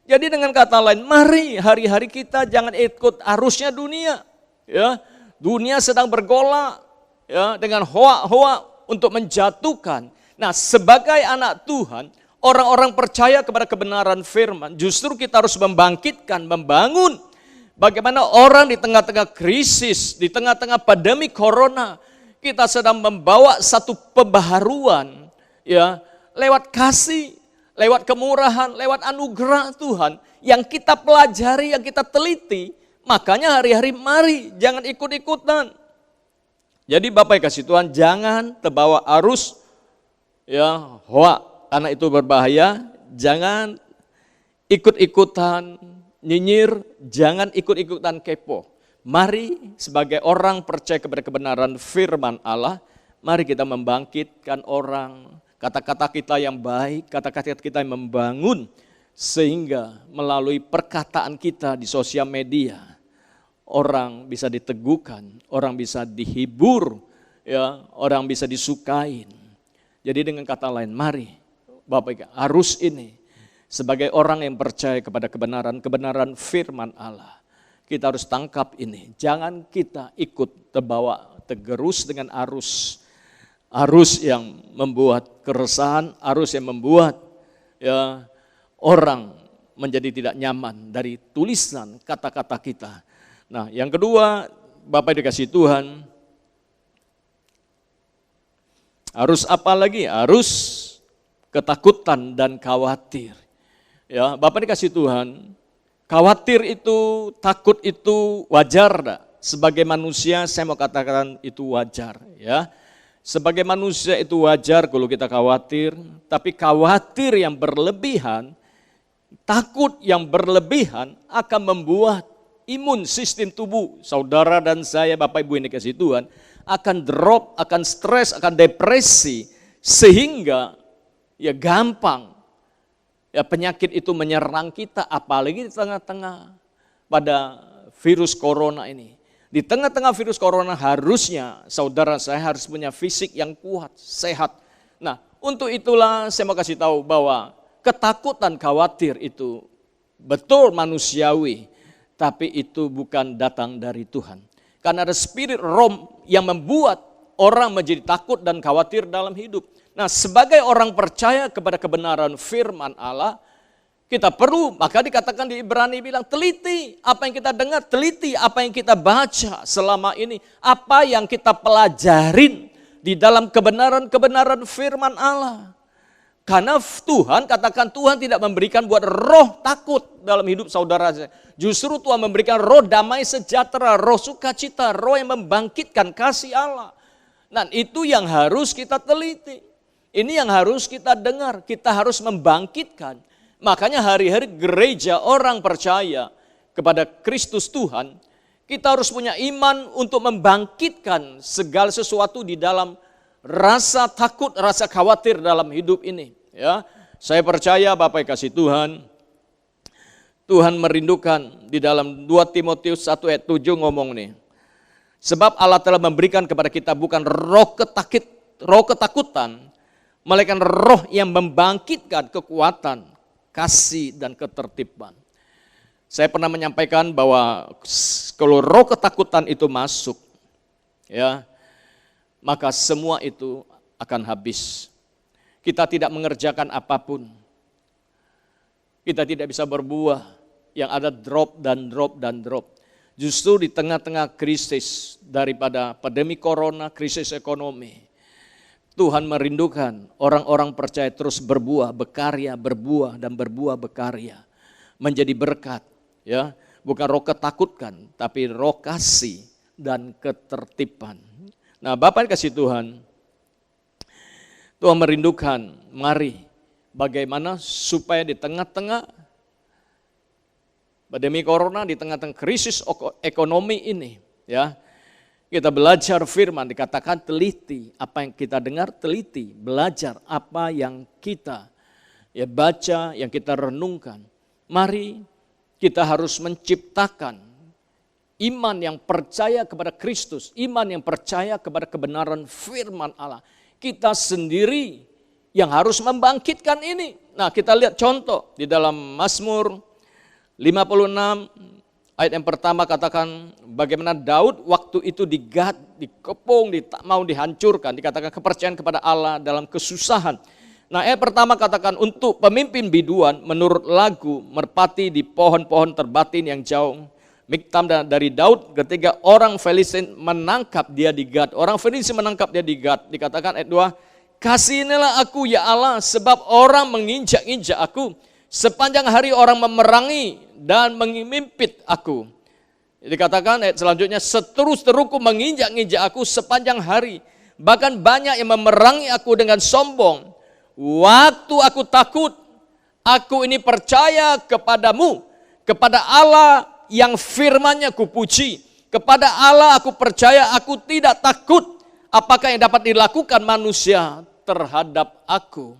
Jadi dengan kata lain, mari hari-hari kita jangan ikut arusnya dunia. Ya, dunia sedang bergolak, ya, dengan hoa-hoa untuk menjatuhkan. Nah, sebagai anak Tuhan, orang-orang percaya kepada kebenaran firman, justru kita harus membangkitkan, membangun. Bagaimana orang di tengah-tengah krisis, di tengah-tengah pandemi corona, kita sedang membawa satu pembaharuan, ya, lewat kasih, lewat kemurahan, lewat anugerah Tuhan yang kita pelajari, yang kita teliti. Makanya hari-hari mari jangan ikut-ikutan. Jadi Bapak kasih Tuhan, jangan terbawa arus, ya, hoa, karena itu berbahaya. Jangan ikut-ikutan nyinyir, jangan ikut-ikutan kepo. Mari sebagai orang percaya kepada kebenaran firman Allah, mari kita membangkitkan orang, kata-kata kita yang baik, kata-kata kita yang membangun, sehingga melalui perkataan kita di sosial media, orang bisa diteguhkan, orang bisa dihibur, ya, orang bisa disukain. Jadi dengan kata lain, mari Bapak harus ini sebagai orang yang percaya kepada kebenaran firman Allah. Kita harus tangkap ini. Jangan kita ikut terbawa, tergerus dengan arus. Arus yang membuat keresahan, arus yang membuat, ya, orang menjadi tidak nyaman dari tulisan kata-kata kita. Nah, yang kedua, Bapak dikasih Tuhan, harus apa lagi? Harus ketakutan dan khawatir. Ya, Bapak dikasih Tuhan, khawatir itu, takut itu wajar enggak? Sebagai manusia saya mau katakan itu wajar, ya. Sebagai manusia itu wajar kalau kita khawatir, tapi khawatir yang berlebihan, takut yang berlebihan akan membuat imun sistem tubuh saudara dan saya, Bapak Ibu yang dikasih Tuhan, akan drop, akan stres, akan depresi, sehingga ya gampang ya penyakit itu menyerang kita, apalagi di tengah-tengah pada virus corona ini. Di tengah-tengah virus corona harusnya saudara saya harus punya fisik yang kuat, sehat. Nah, untuk itulah saya mau kasih tahu bahwa ketakutan, khawatir itu betul manusiawi, tapi itu bukan datang dari Tuhan. Karena ada spirit Rom yang membuat orang menjadi takut dan khawatir dalam hidup. Nah, sebagai orang percaya kepada kebenaran firman Allah, kita perlu, maka dikatakan di Ibrani bilang, teliti apa yang kita dengar, teliti apa yang kita baca selama ini, apa yang kita pelajarin di dalam kebenaran-kebenaran firman Allah. Karena Tuhan, katakan Tuhan tidak memberikan buat roh takut dalam hidup saudara saya. Justru Tuhan memberikan roh damai sejahtera, roh sukacita, roh yang membangkitkan kasih Allah. Dan itu yang harus kita teliti. Ini yang harus kita dengar, kita harus membangkitkan. Makanya hari-hari gereja orang percaya kepada Kristus Tuhan, kita harus punya iman untuk membangkitkan segala sesuatu di dalam rasa takut, rasa khawatir dalam hidup ini. Ya, saya percaya Bapak kasih Tuhan, Tuhan merindukan di dalam 2 Timotius 1 ayat 7 ngomong nih. Sebab Allah telah memberikan kepada kita bukan roh ketakutan, melainkan roh yang membangkitkan kekuatan, kasih dan ketertiban. Saya pernah menyampaikan bahwa kalau roh ketakutan itu masuk, ya, maka semua itu akan habis. Kita tidak mengerjakan apapun. Kita tidak bisa berbuah, yang ada drop dan drop dan drop. Justru di tengah-tengah krisis daripada pandemi corona, krisis ekonomi, Tuhan merindukan orang-orang percaya terus berbuah, berkarya, berbuah dan berbuah berkarya. Menjadi berkat, ya. Bukan roh ketakutkan, tapi roh kasih dan ketertiban. Nah, Bapak kasih Tuhan, Tuhan merindukan, mari bagaimana supaya di tengah-tengah pandemi corona, di tengah-tengah krisis ekonomi ini, ya, kita belajar firman, dikatakan teliti, apa yang kita dengar teliti, belajar apa yang kita ya baca, yang kita renungkan. Mari kita harus menciptakan iman yang percaya kepada Kristus, iman yang percaya kepada kebenaran firman Allah. Kita sendiri yang harus membangkitkan ini. Nah, kita lihat contoh di dalam Mazmur 56 ayat yang pertama katakan bagaimana Daud waktu itu dikepung, mau dihancurkan, dikatakan kepercayaan kepada Allah dalam kesusahan. Nah, ayat pertama katakan untuk pemimpin biduan menurut lagu merpati di pohon-pohon terbatin yang jauh. Miktam dari Daud ketika orang Filistin menangkap dia di Gad. Orang Filistin menangkap dia di Gad. Dikatakan ayat 2, kasihinilah aku ya Allah sebab orang menginjak-injak aku. Sepanjang hari orang memerangi dan mengimpit aku. Dikatakan ayat selanjutnya, seteru-teruku menginjak-injak aku sepanjang hari. Bahkan banyak yang memerangi aku dengan sombong. Waktu aku takut, aku ini percaya kepadamu, kepada Allah yang firman-Nya kupuji. Kepada Allah aku percaya, aku tidak takut. Apakah yang dapat dilakukan manusia terhadap aku?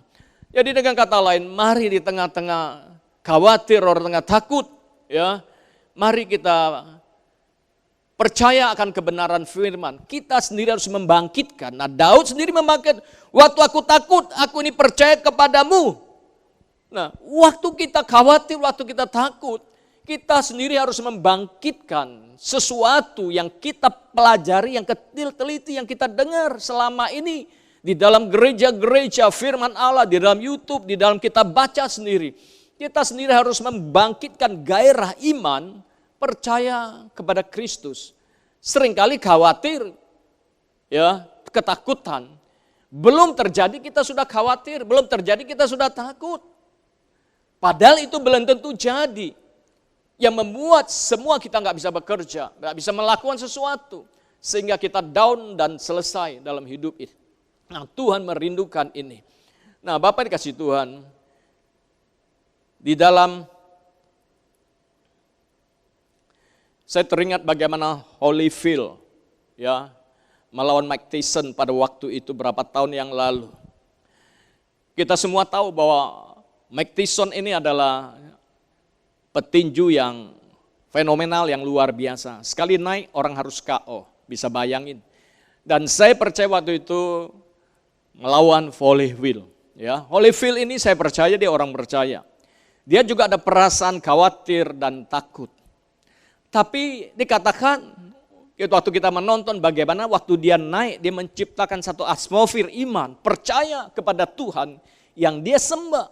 Jadi dengan kata lain, mari di tengah-tengah khawatir, orang tengah takut, ya, mari kita percaya akan kebenaran firman. Kita sendiri harus membangkitkan. Nah, Daud sendiri membangkit. Waktu aku takut, aku ini percaya kepadamu. Nah, waktu kita khawatir, waktu kita takut, kita sendiri harus membangkitkan sesuatu yang kita pelajari, yang kecil teliti, yang kita dengar selama ini. Di dalam gereja-gereja firman Allah, di dalam YouTube, di dalam kita baca sendiri. Kita sendiri harus membangkitkan gairah iman, percaya kepada Kristus. Seringkali khawatir, ya, ketakutan. Belum terjadi kita sudah khawatir, belum terjadi kita sudah takut. Padahal itu belum tentu jadi. Yang membuat semua kita nggak bisa bekerja, nggak bisa melakukan sesuatu. Sehingga kita down dan selesai dalam hidup ini. Nah, Tuhan merindukan ini. Nah, Bapak dikasih Tuhan, di dalam, saya teringat bagaimana Holyfield, ya, melawan Mike Tyson pada waktu itu berapa tahun yang lalu. Kita semua tahu bahwa Mike Tyson ini adalah petinju yang fenomenal, yang luar biasa. Sekali naik orang harus KO, bisa bayangin. Dan saya percaya waktu itu melawan Holyfield. Ya, Holyfield ini saya percaya dia orang percaya. Dia juga ada perasaan khawatir dan takut. Tapi dikatakan, waktu kita menonton bagaimana waktu dia naik, dia menciptakan satu atmosfer iman, percaya kepada Tuhan yang dia sembah.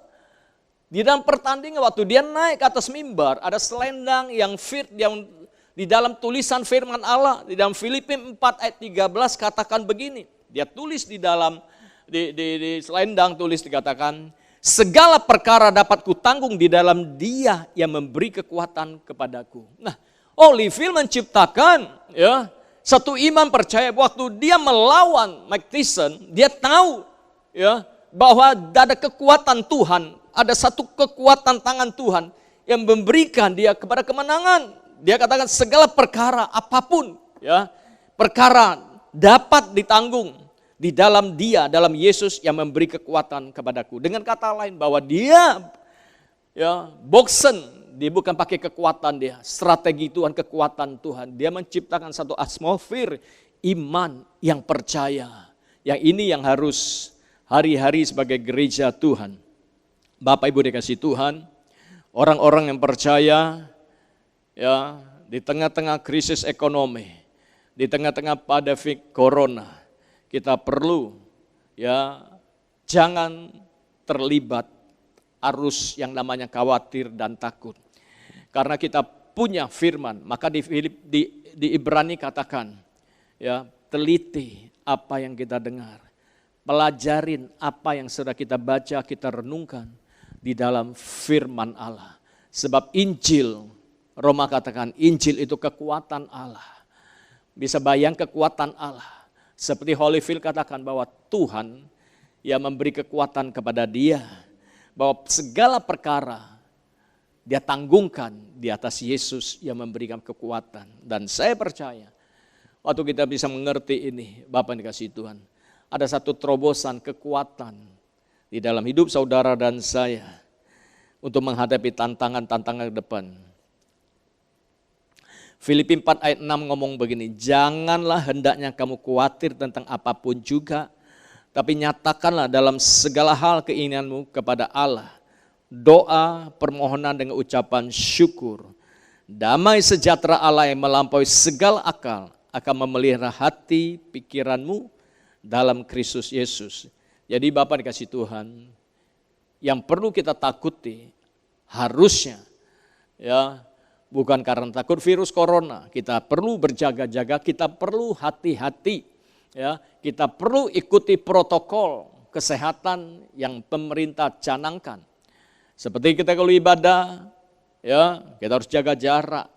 Di dalam pertandingan waktu dia naik ke atas mimbar, ada selendang yang yang di dalam tulisan firman Allah, di dalam Filipi 4 ayat 13 katakan begini. Dia tulis di dalam, di selendang tulis dikatakan, segala perkara dapat kutanggung di dalam Dia yang memberi kekuatan kepadaku. Nah, Holyfield menciptakan, ya, satu iman percaya waktu dia melawan Mike Tyson, dia tahu, ya, bahwa ada kekuatan Tuhan, ada satu kekuatan tangan Tuhan yang memberikan dia kepada kemenangan. Dia katakan segala perkara apapun, ya, perkara dapat ditanggung di dalam Dia, dalam Yesus yang memberi kekuatan kepadaku. Dengan kata lain bahwa dia, ya, boxen, dia bukan pakai kekuatan dia, strategi Tuhan, kekuatan Tuhan. Dia menciptakan satu atmosfer iman yang percaya. Yang ini yang harus hari-hari sebagai gereja Tuhan. Bapak Ibu dikasih Tuhan, orang-orang yang percaya, ya, di tengah-tengah krisis ekonomi, di tengah-tengah pandemi corona, kita perlu, ya, jangan terlibat arus yang namanya khawatir dan takut. Karena kita punya firman, maka di Ibrani katakan, ya, teliti apa yang kita dengar, pelajarin apa yang sudah kita baca, kita renungkan di dalam firman Allah. Sebab Injil, Roma katakan Injil itu kekuatan Allah. Bisa bayang kekuatan Allah. Seperti Holyfield katakan bahwa Tuhan yang memberi kekuatan kepada dia, bahwa segala perkara dia tanggungkan di atas Yesus yang memberikan kekuatan. Dan saya percaya waktu kita bisa mengerti ini, Bapak dikasih Tuhan, ada satu terobosan kekuatan di dalam hidup saudara dan saya untuk menghadapi tantangan-tantangan ke depan. Filipi 4 ayat 6 ngomong begini, janganlah hendaknya kamu khawatir tentang apapun juga, tapi nyatakanlah dalam segala hal keinginanmu kepada Allah. Doa, permohonan dengan ucapan syukur. Damai sejahtera Allah yang melampaui segala akal akan memelihara hati, pikiranmu dalam Kristus Yesus. Jadi Bapak dikasih Tuhan, yang perlu kita takuti harusnya, ya, bukan karena takut virus corona, kita perlu berjaga-jaga, kita perlu hati-hati, ya, kita perlu ikuti protokol kesehatan yang pemerintah canangkan. Seperti kita kalau ibadah, ya, kita harus jaga jarak.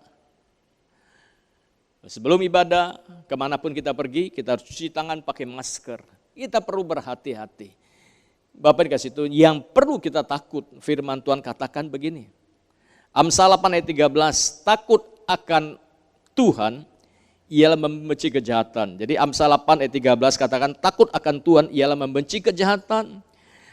Sebelum ibadah, kemanapun kita pergi, kita harus cuci tangan pakai masker. Kita perlu berhati-hati. Bapak dikasih Tuhan, yang perlu kita takut, firman Tuhan katakan begini. Amsal 8 ayat 13, takut akan Tuhan ialah membenci kejahatan. Jadi Amsal 8 ayat 13 katakan takut akan Tuhan ialah membenci kejahatan.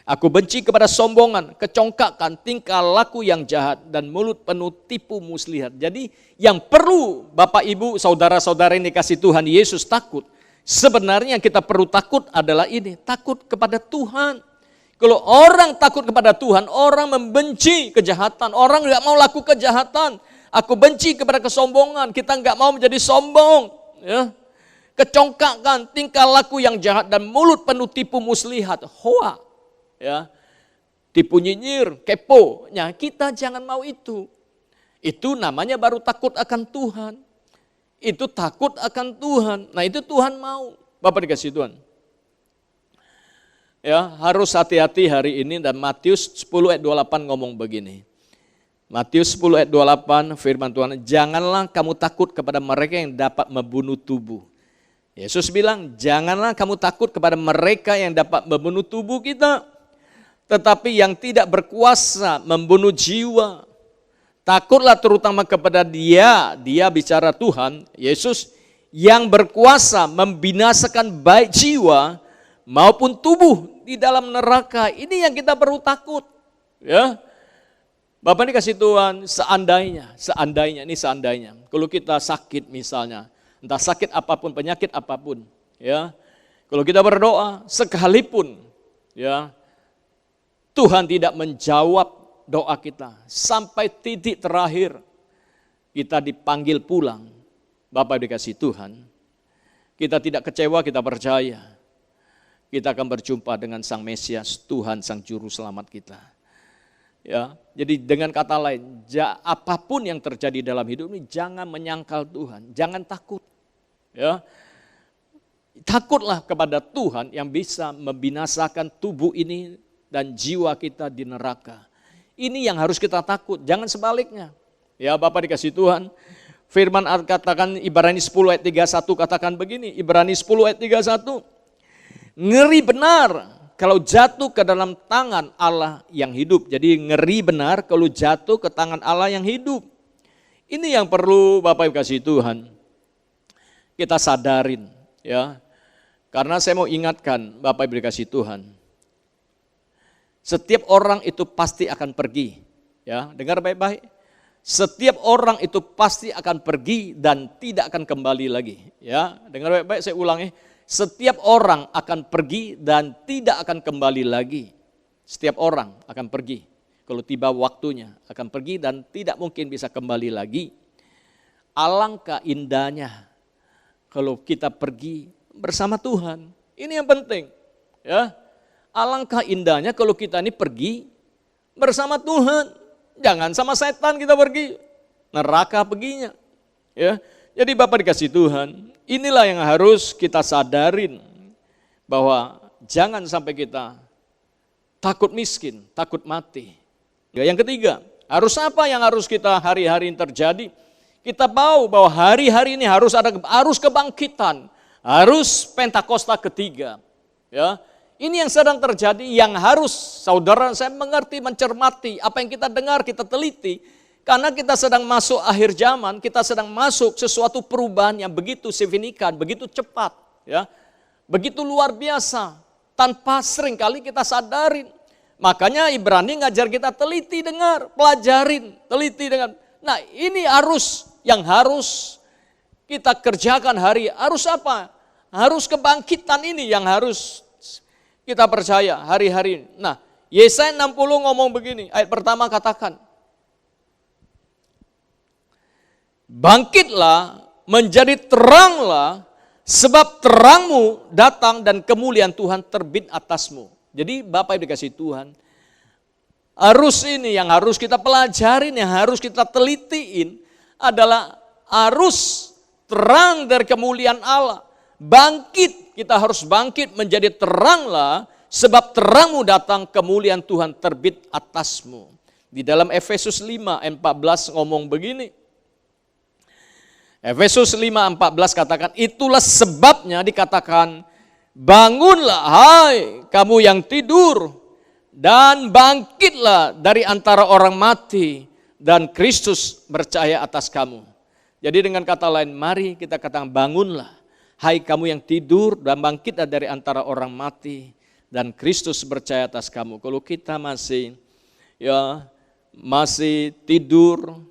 Aku benci kepada sombongan, kecongkakan, tingkah laku yang jahat, dan mulut penuh tipu muslihat. Jadi yang perlu Bapak Ibu, saudara-saudara ini kasih Tuhan Yesus takut. Sebenarnya yang kita perlu takut adalah ini, takut kepada Tuhan. Kalau orang takut kepada Tuhan, orang membenci kejahatan, orang nggak mau laku kejahatan. Aku benci kepada kesombongan, kita nggak mau menjadi sombong. Ya. Kecongkakan, tingkah laku yang jahat, dan mulut penuh tipu muslihat. Hoa. Ya, tipu nyinyir, kepo. Nah, kita jangan mau itu. Itu namanya baru takut akan Tuhan. Itu takut akan Tuhan. Nah, itu Tuhan mau. Bapak dikasih Tuhan. Ya, harus hati-hati hari ini, dan Matius 10 ayat 28 ngomong begini. Matius 10 ayat 28 firman Tuhan, janganlah kamu takut kepada mereka yang dapat membunuh tubuh. Yesus bilang, janganlah kamu takut kepada mereka yang dapat membunuh tubuh kita, tetapi yang tidak berkuasa membunuh jiwa. Takutlah terutama kepada dia bicara Tuhan, Yesus, yang berkuasa membinasakan baik jiwa maupun tubuh di dalam neraka. Ini yang kita perlu takut. Ya, Bapak dikasih Tuhan, seandainya, kalau kita sakit misalnya, entah sakit apapun, penyakit apapun, ya, kalau kita berdoa sekalipun, ya, Tuhan tidak menjawab doa kita sampai titik terakhir kita dipanggil pulang. Bapak dikasih Tuhan, kita tidak kecewa, kita percaya kita akan berjumpa dengan Sang Mesias, Tuhan Sang Juru Selamat kita. Ya, jadi dengan kata lain, apapun yang terjadi dalam hidup ini jangan menyangkal Tuhan, jangan takut. Ya, takutlah kepada Tuhan yang bisa membinasakan tubuh ini dan jiwa kita di neraka. Ini yang harus kita takut, jangan sebaliknya. Ya, Bapak dikasih Tuhan, firman katakan Ibrani 10 ayat 31 katakan begini, Ibrani 10 ayat 31, ngeri benar kalau jatuh ke dalam tangan Allah yang hidup. Jadi ngeri benar kalau jatuh ke tangan Allah yang hidup. Ini yang perlu Bapak dikasih Tuhan kita sadarin, ya. Karena saya mau ingatkan Bapak Ibu dikasih Tuhan, setiap orang itu pasti akan pergi, ya. Dengar baik-baik. Setiap orang itu pasti akan pergi dan tidak akan kembali lagi, ya. Dengar baik-baik, saya ulangi. Setiap orang akan pergi dan tidak akan kembali lagi. Setiap orang akan pergi. Kalau tiba waktunya akan pergi dan tidak mungkin bisa kembali lagi. Alangkah indahnya kalau kita pergi bersama Tuhan. Ini yang penting, ya. Alangkah indahnya kalau kita ini pergi bersama Tuhan. Jangan sama setan kita pergi, neraka perginya. Ya, jadi Bapak dikasih Tuhan, inilah yang harus kita sadarin, bahwa jangan sampai kita takut miskin, takut mati. Yang ketiga, harus apa yang harus kita hari-hari ini terjadi? Kita tahu bahwa hari-hari ini harus ada kebangkitan, harus Pentakosta ketiga. Ya, ini yang sedang terjadi, yang harus saudara saya mengerti, mencermati apa yang kita dengar, kita teliti. Karena kita sedang masuk akhir zaman, kita sedang masuk sesuatu perubahan yang begitu signifikan, begitu cepat, ya, begitu luar biasa, tanpa seringkali kita sadarin. Makanya Ibrani ngajar kita teliti dengar, pelajarin, teliti dengar. Nah, ini yang harus kita kerjakan harus apa? Harus kebangkitan ini yang harus kita percaya hari-hari ini. Nah, Yesaya 60 ngomong begini, ayat pertama katakan, bangkitlah, menjadi teranglah, sebab terangmu datang dan kemuliaan Tuhan terbit atasmu. Jadi Bapak Ibu dikasih Tuhan, harus ini yang harus kita pelajarin, yang harus kita telitiin adalah harus terang dari kemuliaan Allah. Bangkit, kita harus bangkit menjadi teranglah, sebab terangmu datang, kemuliaan Tuhan terbit atasmu. Di dalam Efesus 5:14 ngomong begini. Efesus 5:14 katakan, itulah sebabnya dikatakan, bangunlah hai kamu yang tidur, dan bangkitlah dari antara orang mati, dan Kristus bercahaya atas kamu. Jadi dengan kata lain, mari kita katakan bangunlah. Hai kamu yang tidur, dan bangkitlah dari antara orang mati, dan Kristus bercahaya atas kamu. Kalau kita masih tidur,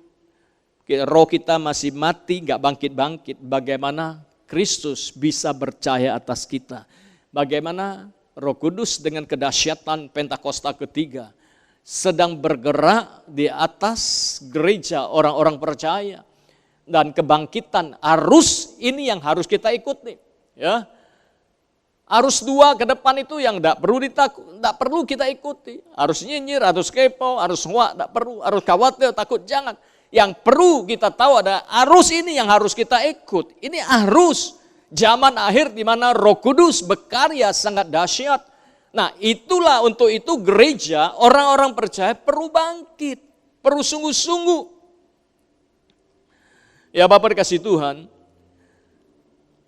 roh kita masih mati, nggak bangkit-bangkit, bagaimana Kristus bisa bercahaya atas kita? Bagaimana Roh Kudus dengan kedahsyatan Pentakosta ketiga sedang bergerak di atas gereja orang-orang percaya? Dan kebangkitan ini yang harus kita ikuti, ya. Arus 2 ke depan itu yang tidak perlu kita ikuti. Arus nyinyir, arus kepo, arus huak, tidak perlu. Arus khawatir, takut, jangan. Yang perlu kita tahu ada arus ini yang harus kita ikut. Ini arus zaman akhir di mana Roh Kudus berkarya sangat dahsyat. Nah, itulah untuk itu gereja, orang-orang percaya perlu bangkit, perlu sungguh-sungguh. Ya Bapak dikasih Tuhan,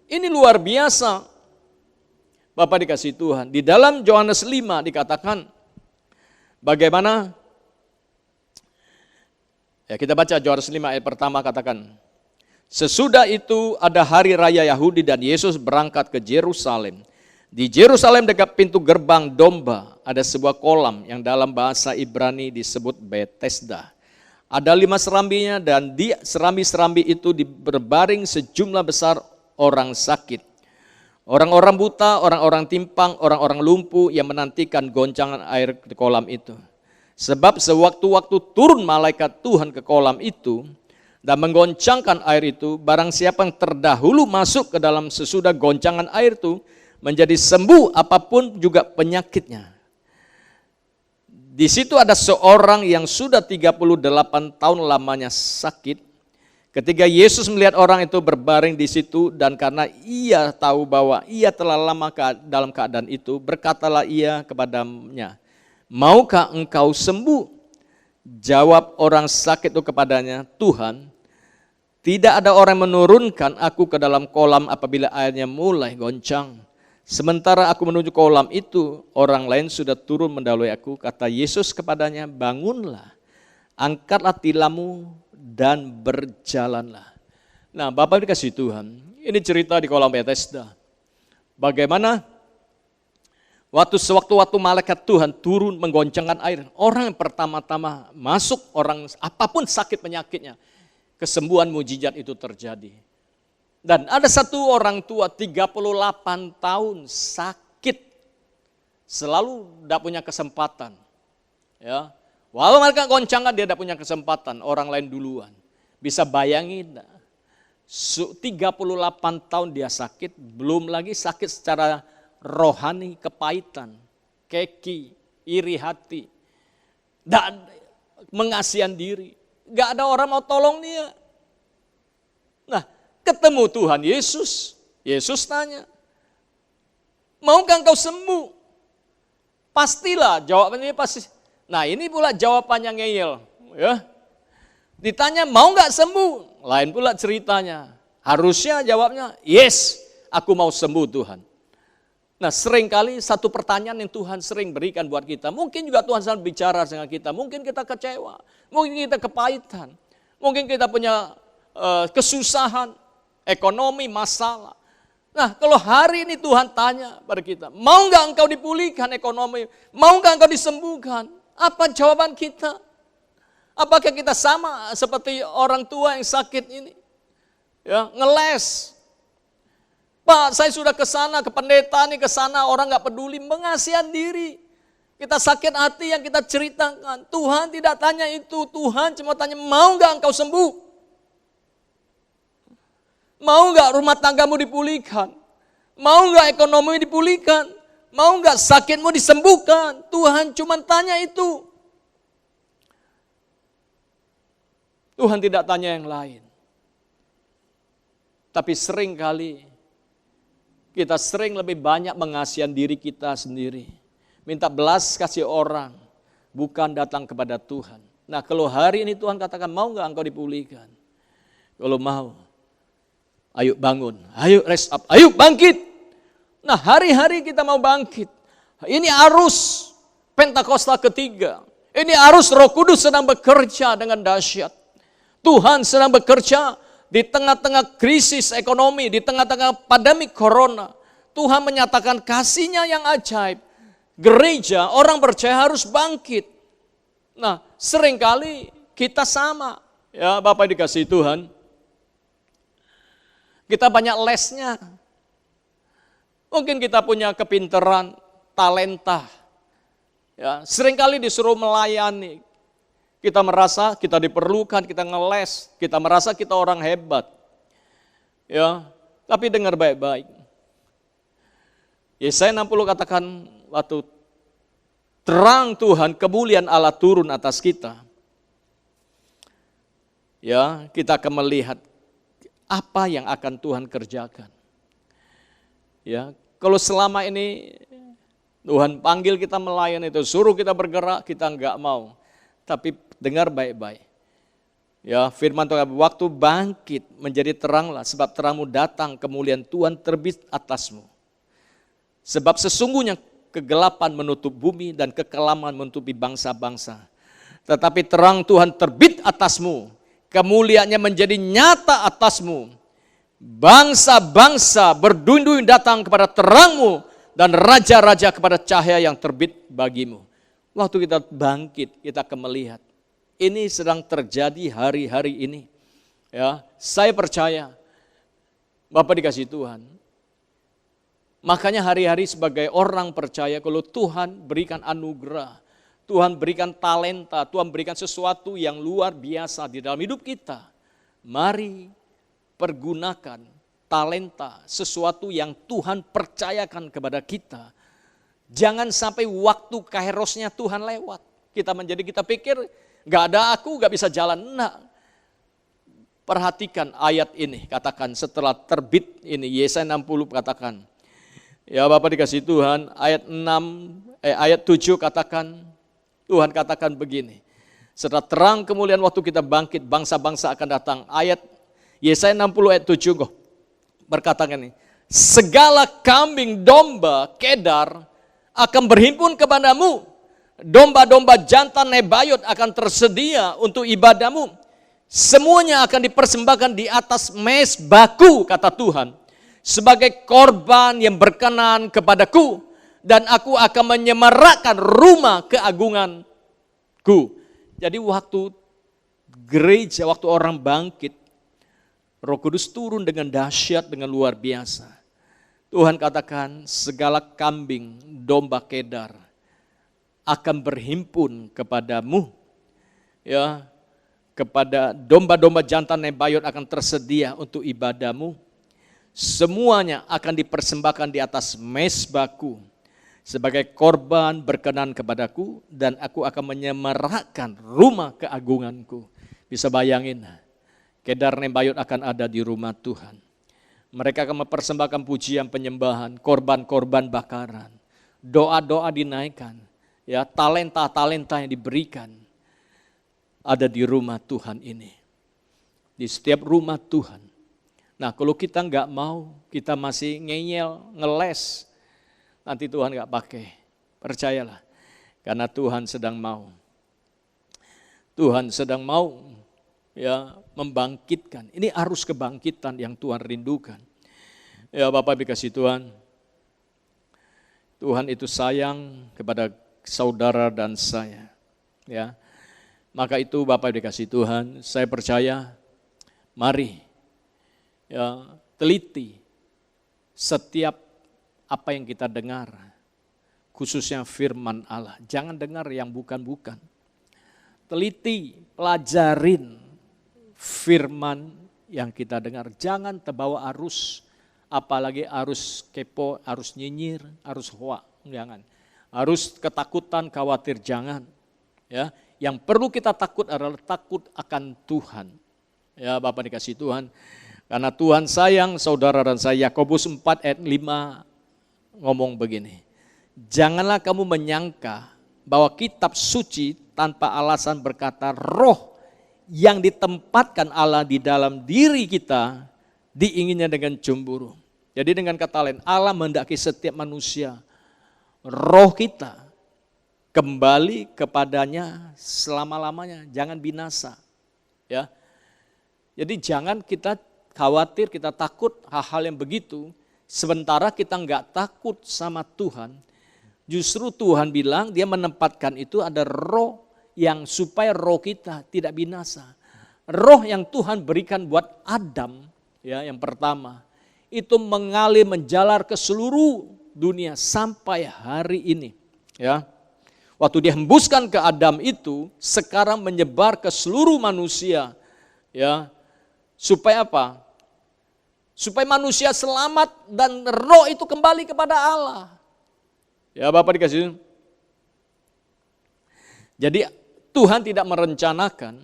ini luar biasa. Bapak dikasih Tuhan, di dalam Yohanes 5 dikatakan bagaimana, ya kita baca Yohanes 5 ayat pertama katakan, sesudah itu ada hari raya Yahudi dan Yesus berangkat ke Yerusalem. Di Yerusalem dekat pintu gerbang domba ada sebuah kolam yang dalam bahasa Ibrani disebut Bethesda. Ada 5 serambinya dan di serambi-serambi itu berbaring sejumlah besar orang sakit. Orang-orang buta, orang-orang timpang, orang-orang lumpuh yang menantikan goncangan air di kolam itu. Sebab sewaktu-waktu turun malaikat Tuhan ke kolam itu dan menggoncangkan air itu, barang siapa yang terdahulu masuk ke dalam sesudah goncangan air itu, menjadi sembuh apapun juga penyakitnya. Di situ ada seorang yang sudah 38 tahun lamanya sakit. Ketika Yesus melihat orang itu berbaring di situ dan karena ia tahu bahwa ia telah lama dalam keadaan itu, berkatalah ia kepadanya, maukah engkau sembuh? Jawab orang sakit itu kepadanya, Tuhan, tidak ada orang menurunkan aku ke dalam kolam apabila airnya mulai goncang. Sementara aku menuju kolam itu, orang lain sudah turun mendahului aku. Kata Yesus kepadanya, bangunlah, angkatlah tilammu dan berjalanlah. Nah, Bapak dikasih Tuhan, ini cerita di kolam Bethesda. Bagaimana sewaktu malaikat Tuhan turun menggoncangkan air, orang yang pertama-tama masuk, orang apapun sakit penyakitnya, kesembuhan mujizat itu terjadi. Dan ada satu orang tua 38 tahun sakit, selalu tidak punya kesempatan. Ya, walau mereka goncangan dia tidak punya kesempatan, orang lain duluan. Bisa bayangin, 38 tahun dia sakit, belum lagi sakit secara rohani, kepahitan, keki, iri hati, dan mengasihan diri. Gak ada orang mau tolong dia. Nah, ketemu Tuhan Yesus. Yesus tanya, maukah engkau sembuh? Pastilah, jawabannya pasti. Nah, ini pula jawabannya ngeyel. Ya. Ditanya, mau gak sembuh? Lain pula ceritanya. Harusnya jawabnya, yes, aku mau sembuh Tuhan. Nah, seringkali satu pertanyaan yang Tuhan sering berikan buat kita. Mungkin juga Tuhan selalu bicara dengan kita. Mungkin kita kecewa. Mungkin kita kepahitan. Mungkin kita punya kesusahan, ekonomi, masalah. Nah, kalau hari ini Tuhan tanya pada kita, mau nggak engkau dipulihkan ekonomi? Mau nggak engkau disembuhkan? Apa jawaban kita? Apakah kita sama seperti orang tua yang sakit ini? Ya, ngeles. Pak, saya sudah ke sana, ke pendeta nih, ke sana, orang nggak peduli, mengasihan diri. Kita sakit hati yang kita ceritakan. Tuhan tidak tanya itu, Tuhan cuma tanya, mau nggak engkau sembuh? Mau nggak rumah tanggamu dipulihkan? Mau nggak ekonomi dipulihkan? Mau nggak sakitmu disembuhkan? Tuhan cuma tanya itu. Tuhan tidak tanya yang lain. Tapi sering kali kita sering lebih banyak mengasihan diri kita sendiri. Minta belas kasih orang, bukan datang kepada Tuhan. Nah, kalau hari ini Tuhan katakan, mau nggak engkau dipulihkan? Kalau mau, ayo bangun, ayo rest up, ayo bangkit. Nah, hari-hari kita mau bangkit. Ini arus Pentakosta ketiga. Ini arus Roh Kudus sedang bekerja dengan dahsyat. Tuhan sedang bekerja di tengah-tengah krisis ekonomi, di tengah-tengah pandemi corona. Tuhan menyatakan kasih-Nya yang ajaib. Gereja, orang percaya harus bangkit. Nah, seringkali kita sama. Ya, Bapak dikasih Tuhan. Kita banyak lesnya. Mungkin kita punya kepintaran, talenta. Ya, seringkali disuruh melayani. Kita merasa kita diperlukan, kita ngeles, kita merasa kita orang hebat. Ya, tapi dengar baik-baik. Yesaya 60 katakan, waktu terang Tuhan, kemuliaan Allah turun atas kita, ya, kita akan melihat apa yang akan Tuhan kerjakan. Ya, kalau selama ini Tuhan panggil kita melayani itu, suruh kita bergerak, kita enggak mau. Tapi dengar baik-baik. Ya, firman Tuhan, waktu bangkit menjadi teranglah, sebab terangmu datang, kemuliaan Tuhan terbit atasmu. Sebab sesungguhnya kegelapan menutup bumi dan kekelaman menutupi bangsa-bangsa. Tetapi terang Tuhan terbit atasmu, kemuliaannya menjadi nyata atasmu. Bangsa-bangsa berduyun-duyun datang kepada terangmu, dan raja-raja kepada cahaya yang terbit bagimu. Waktu kita bangkit, kita akan melihat. Ini sedang terjadi hari-hari ini. Ya, saya percaya, Bapak dikasih Tuhan. Makanya hari-hari sebagai orang percaya, kalau Tuhan berikan anugerah, Tuhan berikan talenta, Tuhan berikan sesuatu yang luar biasa di dalam hidup kita. Mari pergunakan talenta, sesuatu yang Tuhan percayakan kepada kita. Jangan sampai waktu kairosnya Tuhan lewat. Kita pikir, gak ada aku, gak bisa jalan. Nah, perhatikan ayat ini, katakan setelah terbit ini, Yesaya 60 katakan. Ya Bapak dikasih Tuhan, ayat 7 katakan, Tuhan katakan begini. Setelah terang kemuliaan waktu kita bangkit, bangsa-bangsa akan datang. Ayat Yesaya 60 ayat 7 berkata ini, segala kambing domba Kedar akan berhimpun kepadamu. Domba-domba jantan Nebayot akan tersedia untuk ibadahmu. Semuanya akan dipersembahkan di atas mezbahku, kata Tuhan, sebagai korban yang berkenan kepadaku, dan aku akan menyemarakkan rumah keagunganku. Jadi waktu gereja, waktu orang bangkit, Roh Kudus turun dengan dahsyat, dengan luar biasa. Tuhan katakan segala kambing domba Kedar akan berhimpun kepadamu. Ya, kepada domba-domba jantan Nebayot akan tersedia untuk ibadahmu. Semuanya akan dipersembahkan di atas mezbahku sebagai korban berkenan kepadaku, dan aku akan menyemarakkan rumah keagunganku. Bisa bayangin, Kedar Nebayot akan ada di rumah Tuhan. Mereka akan mempersembahkan pujian penyembahan, korban-korban bakaran, doa-doa dinaikkan, ya, talenta-talenta yang diberikan ada di rumah Tuhan ini. Di setiap rumah Tuhan. Nah, kalau kita nggak mau, kita masih ngeyel, ngeles, nanti Tuhan nggak pakai. Percayalah, karena Tuhan sedang mau. Tuhan sedang mau, ya, membangkitkan. Ini arus kebangkitan yang Tuhan rindukan. Ya Bapak dikasih Tuhan, Tuhan itu sayang kepada saudara dan saya. Ya, maka itu Bapak dikasih Tuhan, saya percaya, mari, ya, teliti setiap apa yang kita dengar, khususnya firman Allah. Jangan dengar yang bukan-bukan. Teliti, pelajarin firman yang kita dengar. Jangan terbawa arus, apalagi arus kepo, arus nyinyir, arus hoa. Jangan. Arus ketakutan, khawatir, jangan. Ya, yang perlu kita takut adalah takut akan Tuhan. Ya Bapak dikasih Tuhan. Karena Tuhan sayang saudara dan saya. Yakobus 4 ayat 5 ngomong begini. Janganlah kamu menyangka bahwa kitab suci tanpa alasan berkata roh yang ditempatkan Allah di dalam diri kita diinginnya dengan cemburu. Jadi dengan kata lain, Allah mendaki setiap manusia, roh kita kembali kepadanya selama-lamanya, jangan binasa. Ya. Jadi jangan kita khawatir, kita takut hal-hal yang begitu, sementara kita enggak takut sama Tuhan. Justru Tuhan bilang dia menempatkan itu ada roh yang supaya roh kita tidak binasa. Roh yang Tuhan berikan buat Adam, ya, yang pertama, itu mengalir menjalar ke seluruh dunia sampai hari ini. Ya, waktu dihembuskan ke Adam itu, sekarang menyebar ke seluruh manusia. Ya, supaya apa? supaya manusia selamat dan roh itu kembali kepada Allah. Ya Bapak dikasih. Jadi Tuhan tidak merencanakan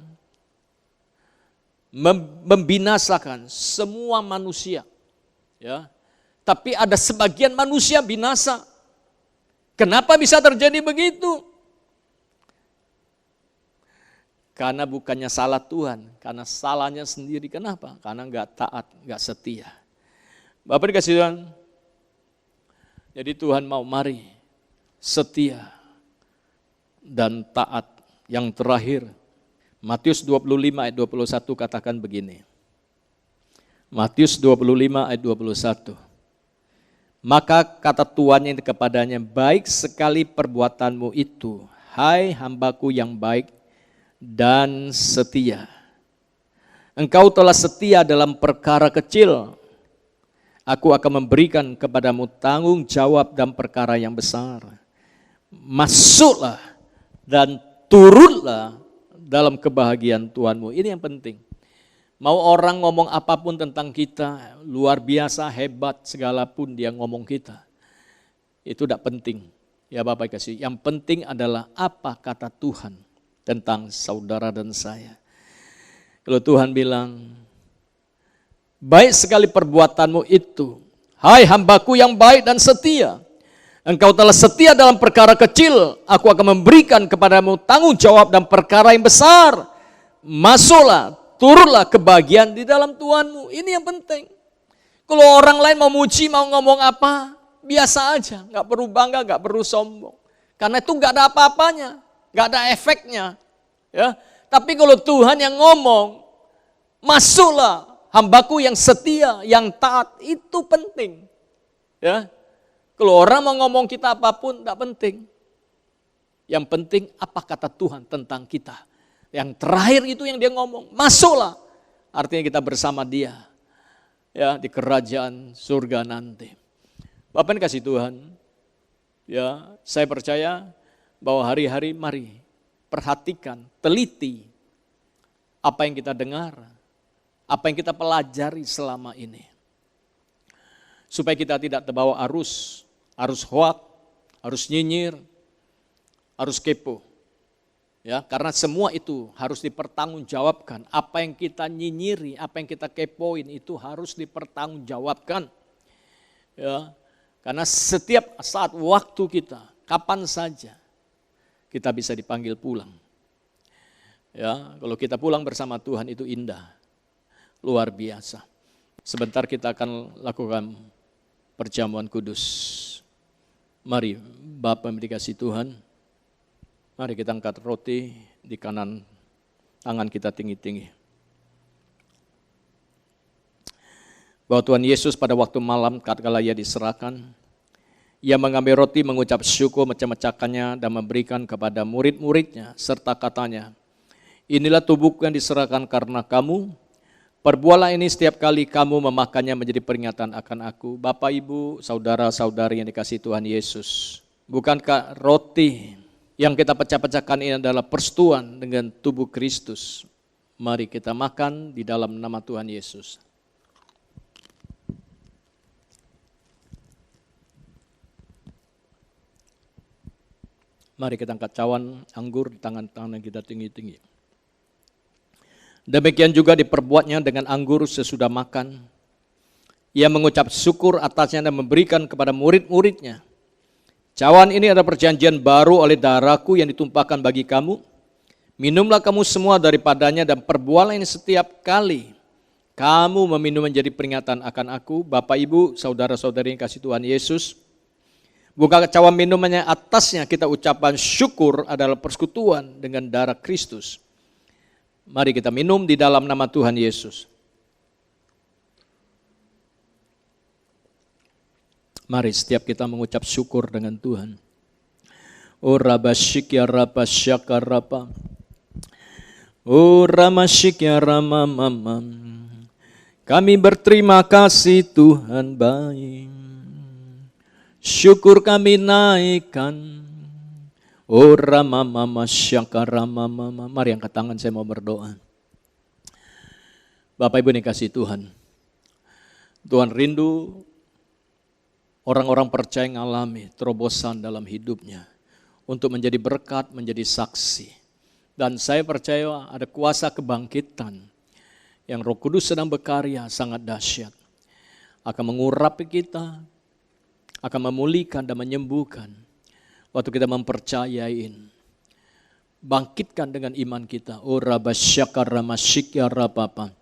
membinasakan semua manusia. Ya. Tapi ada sebagian manusia binasa. Kenapa bisa terjadi begitu? Karena bukannya salah Tuhan, karena salahnya sendiri. Kenapa? Karena enggak taat, enggak setia. Bapak dikasih Tuhan. Jadi Tuhan mau mari setia dan taat. Yang terakhir, Matius 25 ayat 21 katakan begini. Matius 25 ayat 21. Maka kata tuannya kepadanya, baik sekali perbuatanmu itu, hai hambaku yang baik dan setia. Engkau telah setia dalam perkara kecil, aku akan memberikan kepadamu tanggung jawab dalam perkara yang besar. Masuklah dan turutlah dalam kebahagiaan Tuhanmu. Ini yang penting. Mau orang ngomong apapun tentang kita, luar biasa, hebat, segala pun dia ngomong kita. Itu tidak penting. Ya Bapak kasih. Yang penting adalah apa kata Tuhan tentang saudara dan saya. Kalau Tuhan bilang, baik sekali perbuatanmu itu, hai hambaku yang baik dan setia. Engkau telah setia dalam perkara kecil, aku akan memberikan kepadamu tanggung jawab dalam perkara yang besar. Masuklah, turutlah kebahagiaan di dalam Tuhanmu. Ini yang penting. Kalau orang lain mau muji, mau ngomong apa, biasa aja. Gak perlu bangga, gak perlu sombong. Karena itu gak ada apa-apanya, gak ada efeknya. Ya. Tapi kalau Tuhan yang ngomong, masuklah hambaku yang setia, yang taat, itu penting. Ya. Kalau orang mau ngomong kita apapun, gak penting. Yang penting apa kata Tuhan tentang kita. Yang terakhir itu yang dia ngomong, masuklah. Artinya kita bersama dia. Ya, di kerajaan surga nanti. Bapak kasih Tuhan. Ya, saya percaya bahwa hari-hari mari perhatikan, teliti apa yang kita dengar, apa yang kita pelajari selama ini. Supaya kita tidak terbawa arus hoak, arus nyinyir, arus kepo. Ya, karena semua itu harus dipertanggungjawabkan. Apa yang kita nyinyiri, apa yang kita kepoin itu harus dipertanggungjawabkan. Ya, karena setiap saat waktu kita, kapan saja kita bisa dipanggil pulang. Ya, kalau kita pulang bersama Tuhan itu indah, luar biasa. Sebentar kita akan lakukan perjamuan kudus. Mari Bapak yang dikasihi Tuhan. Mari kita angkat roti di kanan tangan kita tinggi-tinggi. Bahwa Tuhan Yesus pada waktu malam tatkala ia diserahkan, ia mengambil roti, mengucap syukur, memecah-mecahkannya dan memberikan kepada murid-muridnya serta katanya, inilah tubuhku yang diserahkan karena kamu, perbuatlah ini setiap kali kamu memakannya menjadi peringatan akan aku. Bapak, Ibu, saudara-saudari yang dikasihi Tuhan Yesus, bukankah roti yang kita pecah-pecahkan ini adalah persetujuan dengan tubuh Kristus? Mari kita makan di dalam nama Tuhan Yesus. Mari kita angkat cawan anggur di tangan-tangan kita tinggi-tinggi. Demikian juga diperbuatnya dengan anggur sesudah makan. Ia mengucap syukur atasnya dan memberikan kepada murid-muridnya. Cawan ini adalah perjanjian baru oleh darahku yang ditumpahkan bagi kamu. Minumlah kamu semua daripadanya dan perbuatlah ini setiap kali kamu meminum menjadi peringatan akan aku. Bapak, Ibu, saudara-saudari yang kasih Tuhan Yesus, bukan cawan minumannya atasnya kita ucapan syukur adalah persekutuan dengan darah Kristus. Mari kita minum di dalam nama Tuhan Yesus. Mari setiap kita mengucap syukur dengan Tuhan. O rabasyikya rabasyaka rapa. O ramasyikya ramamamam. Kami berterima kasih Tuhan baik. Syukur kami naikkan. O ramamamasyaka ramamamam. Mari angkat tangan, saya mau berdoa. Bapak Ibu yang kasih Tuhan. Tuhan rindu orang-orang percaya mengalami terobosan dalam hidupnya untuk menjadi berkat, menjadi saksi. Dan saya percaya ada kuasa kebangkitan yang Roh Kudus sedang berkarya sangat dahsyat. Akan mengurapi kita, akan memulihkan dan menyembuhkan. Waktu kita mempercayain, bangkitkan dengan iman kita. Oh rabasyakar ramasyikya rapapa.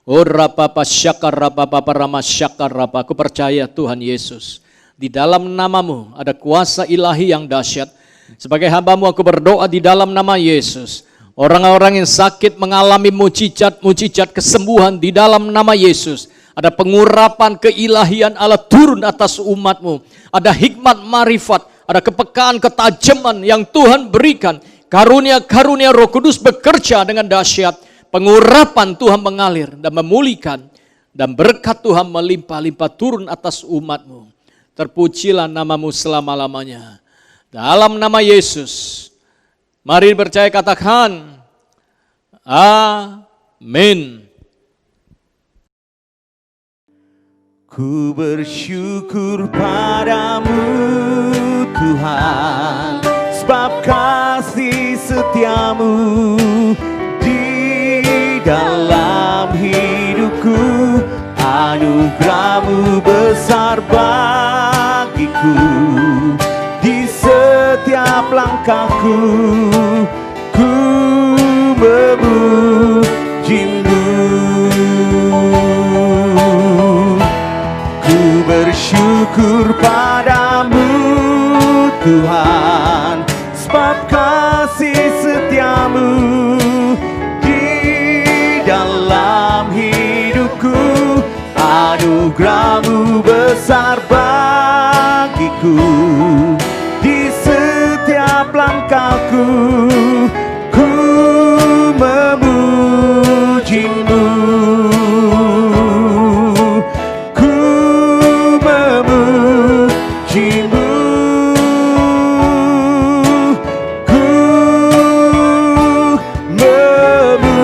Oh rapapa syakar rapapa ramasyakar rapa. Aku percaya Tuhan Yesus, di dalam namamu ada kuasa ilahi yang dahsyat. Sebagai hamba-Mu aku berdoa di dalam nama Yesus. Orang-orang yang sakit mengalami mujizat kesembuhan di dalam nama Yesus. Ada pengurapan keilahian Allah turun atas umat-Mu. Ada hikmat marifat, ada kepekaan ketajaman yang Tuhan berikan. Karunia-karunia Roh Kudus bekerja dengan dahsyat. Pengurapan Tuhan mengalir dan memulihkan. Dan berkat Tuhan melimpah-limpah turun atas umat-Mu. Terpujilah nama-Mu selama-lamanya. Dalam nama Yesus, mari percaya katakan, amin. Ku bersyukur padamu Tuhan, sebab kasih setiamu di dalam hidupku. Anugerahmu besar bagiku. Setiap langkahku, ku memuji-Mu. Ku bersyukur padamu Tuhan, sebab kasih setiamu di dalam hidupku. Anugerahmu besar bagiku. Langkahku, ku memuji-Mu, ku memuji-Mu, ku memuji-Mu.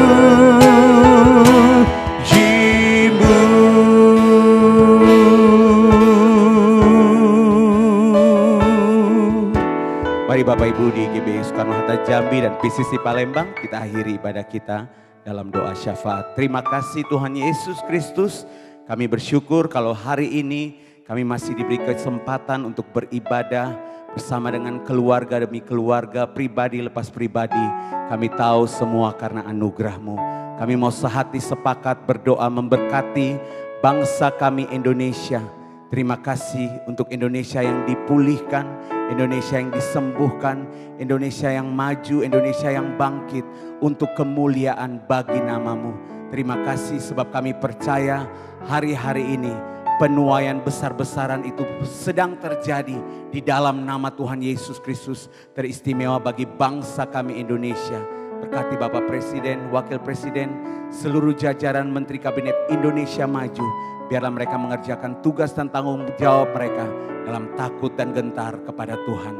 Mari Bapak Ibu di GBI Soekarno-Hatta Jambi dan PCC Palembang, kita akhiri ibadah kita dalam doa syafaat. Terima kasih Tuhan Yesus Kristus. Kami bersyukur kalau hari ini kami masih diberi kesempatan untuk beribadah bersama dengan keluarga demi keluarga, pribadi lepas pribadi. Kami tahu semua karena anugerah-Mu. Kami mau sehati sepakat berdoa memberkati bangsa kami Indonesia. Terima kasih untuk Indonesia yang dipulihkan, Indonesia yang disembuhkan, Indonesia yang maju, Indonesia yang bangkit untuk kemuliaan bagi nama-Mu. Terima kasih sebab kami percaya hari-hari ini penuaian besar-besaran itu sedang terjadi di dalam nama Tuhan Yesus Kristus, teristimewa bagi bangsa kami Indonesia. Berkati Bapak Presiden, Wakil Presiden, seluruh jajaran Menteri Kabinet Indonesia Maju. Biarlah mereka mengerjakan tugas dan tanggung jawab mereka dalam takut dan gentar kepada Tuhan.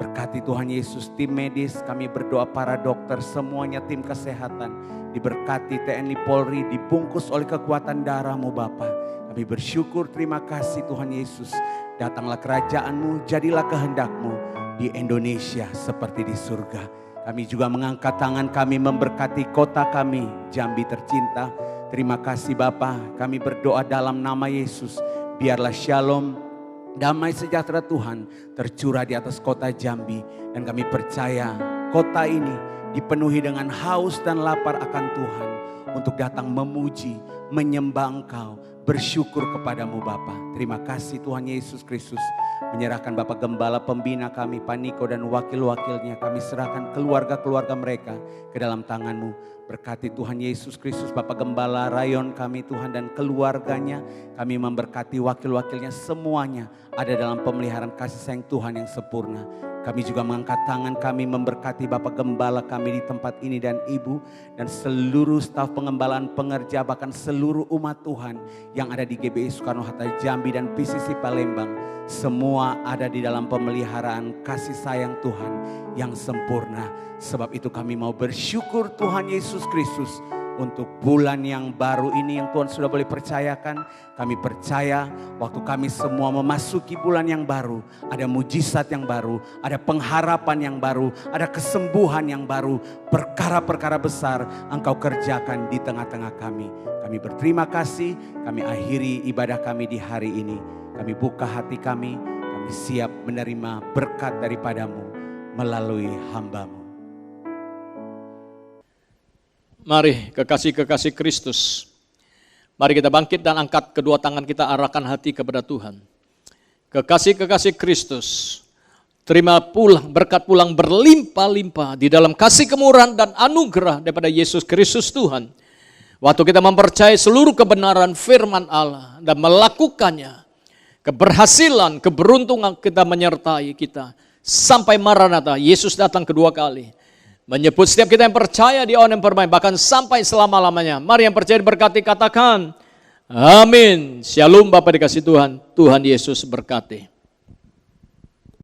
Berkati Tuhan Yesus, tim medis, kami berdoa para dokter, semuanya tim kesehatan. Diberkati TNI Polri, dibungkus oleh kekuatan darah-Mu Bapa. Kami bersyukur, terima kasih Tuhan Yesus. Datanglah kerajaan-Mu, jadilah kehendak-Mu di Indonesia seperti di surga. Kami juga mengangkat tangan kami memberkati kota kami, Jambi tercinta. Terima kasih Bapa, kami berdoa dalam nama Yesus. Biarlah shalom, damai sejahtera Tuhan tercurah di atas kota Jambi. Dan kami percaya kota ini dipenuhi dengan haus dan lapar akan Tuhan. Untuk datang memuji, menyembah Engkau, bersyukur kepadamu Bapa. Terima kasih Tuhan Yesus Kristus. Menyerahkan Bapak Gembala Pembina kami, Pak Niko dan wakil-wakilnya. Kami serahkan keluarga-keluarga mereka ke dalam tangan-Mu. Berkati Tuhan Yesus Kristus, Bapak Gembala Rayon kami Tuhan dan keluarganya. Kami memberkati wakil-wakilnya semuanya ada dalam pemeliharaan kasih sayang Tuhan yang sempurna. Kami juga mengangkat tangan kami memberkati Bapak Gembala kami di tempat ini dan Ibu. Dan seluruh staf pengembalaan pengerja bahkan seluruh umat Tuhan yang ada di GBI Soekarno-Hatta Jambi dan PCC Palembang. Semua ada di dalam pemeliharaan kasih sayang Tuhan yang sempurna. Sebab itu kami mau bersyukur Tuhan Yesus Kristus untuk bulan yang baru ini yang Tuhan sudah boleh percayakan. Kami percaya waktu kami semua memasuki bulan yang baru, ada mujizat yang baru, ada pengharapan yang baru, ada kesembuhan yang baru, perkara-perkara besar Engkau kerjakan di tengah-tengah kami. Kami berterima kasih, kami akhiri ibadah kami di hari ini. Kami buka hati kami siap menerima berkat daripadamu melalui hamba-Mu. Mari kekasih-kekasih Kristus, mari kita bangkit dan angkat kedua tangan kita, arahkan hati kepada Tuhan. Kekasih-kekasih Kristus, terima pulang berkat pulang berlimpah-limpah di dalam kasih kemurahan dan anugerah daripada Yesus Kristus Tuhan. Waktu kita mempercayai seluruh kebenaran firman Allah dan melakukannya, keberhasilan, keberuntungan kita menyertai kita. Sampai Maranatha, Yesus datang kedua kali. Menyebut setiap kita yang percaya di awan yang permai, bahkan sampai selama-lamanya. Mari yang percaya diberkati katakan, amin. Shalom Bapak dikasih Tuhan, Tuhan Yesus berkati.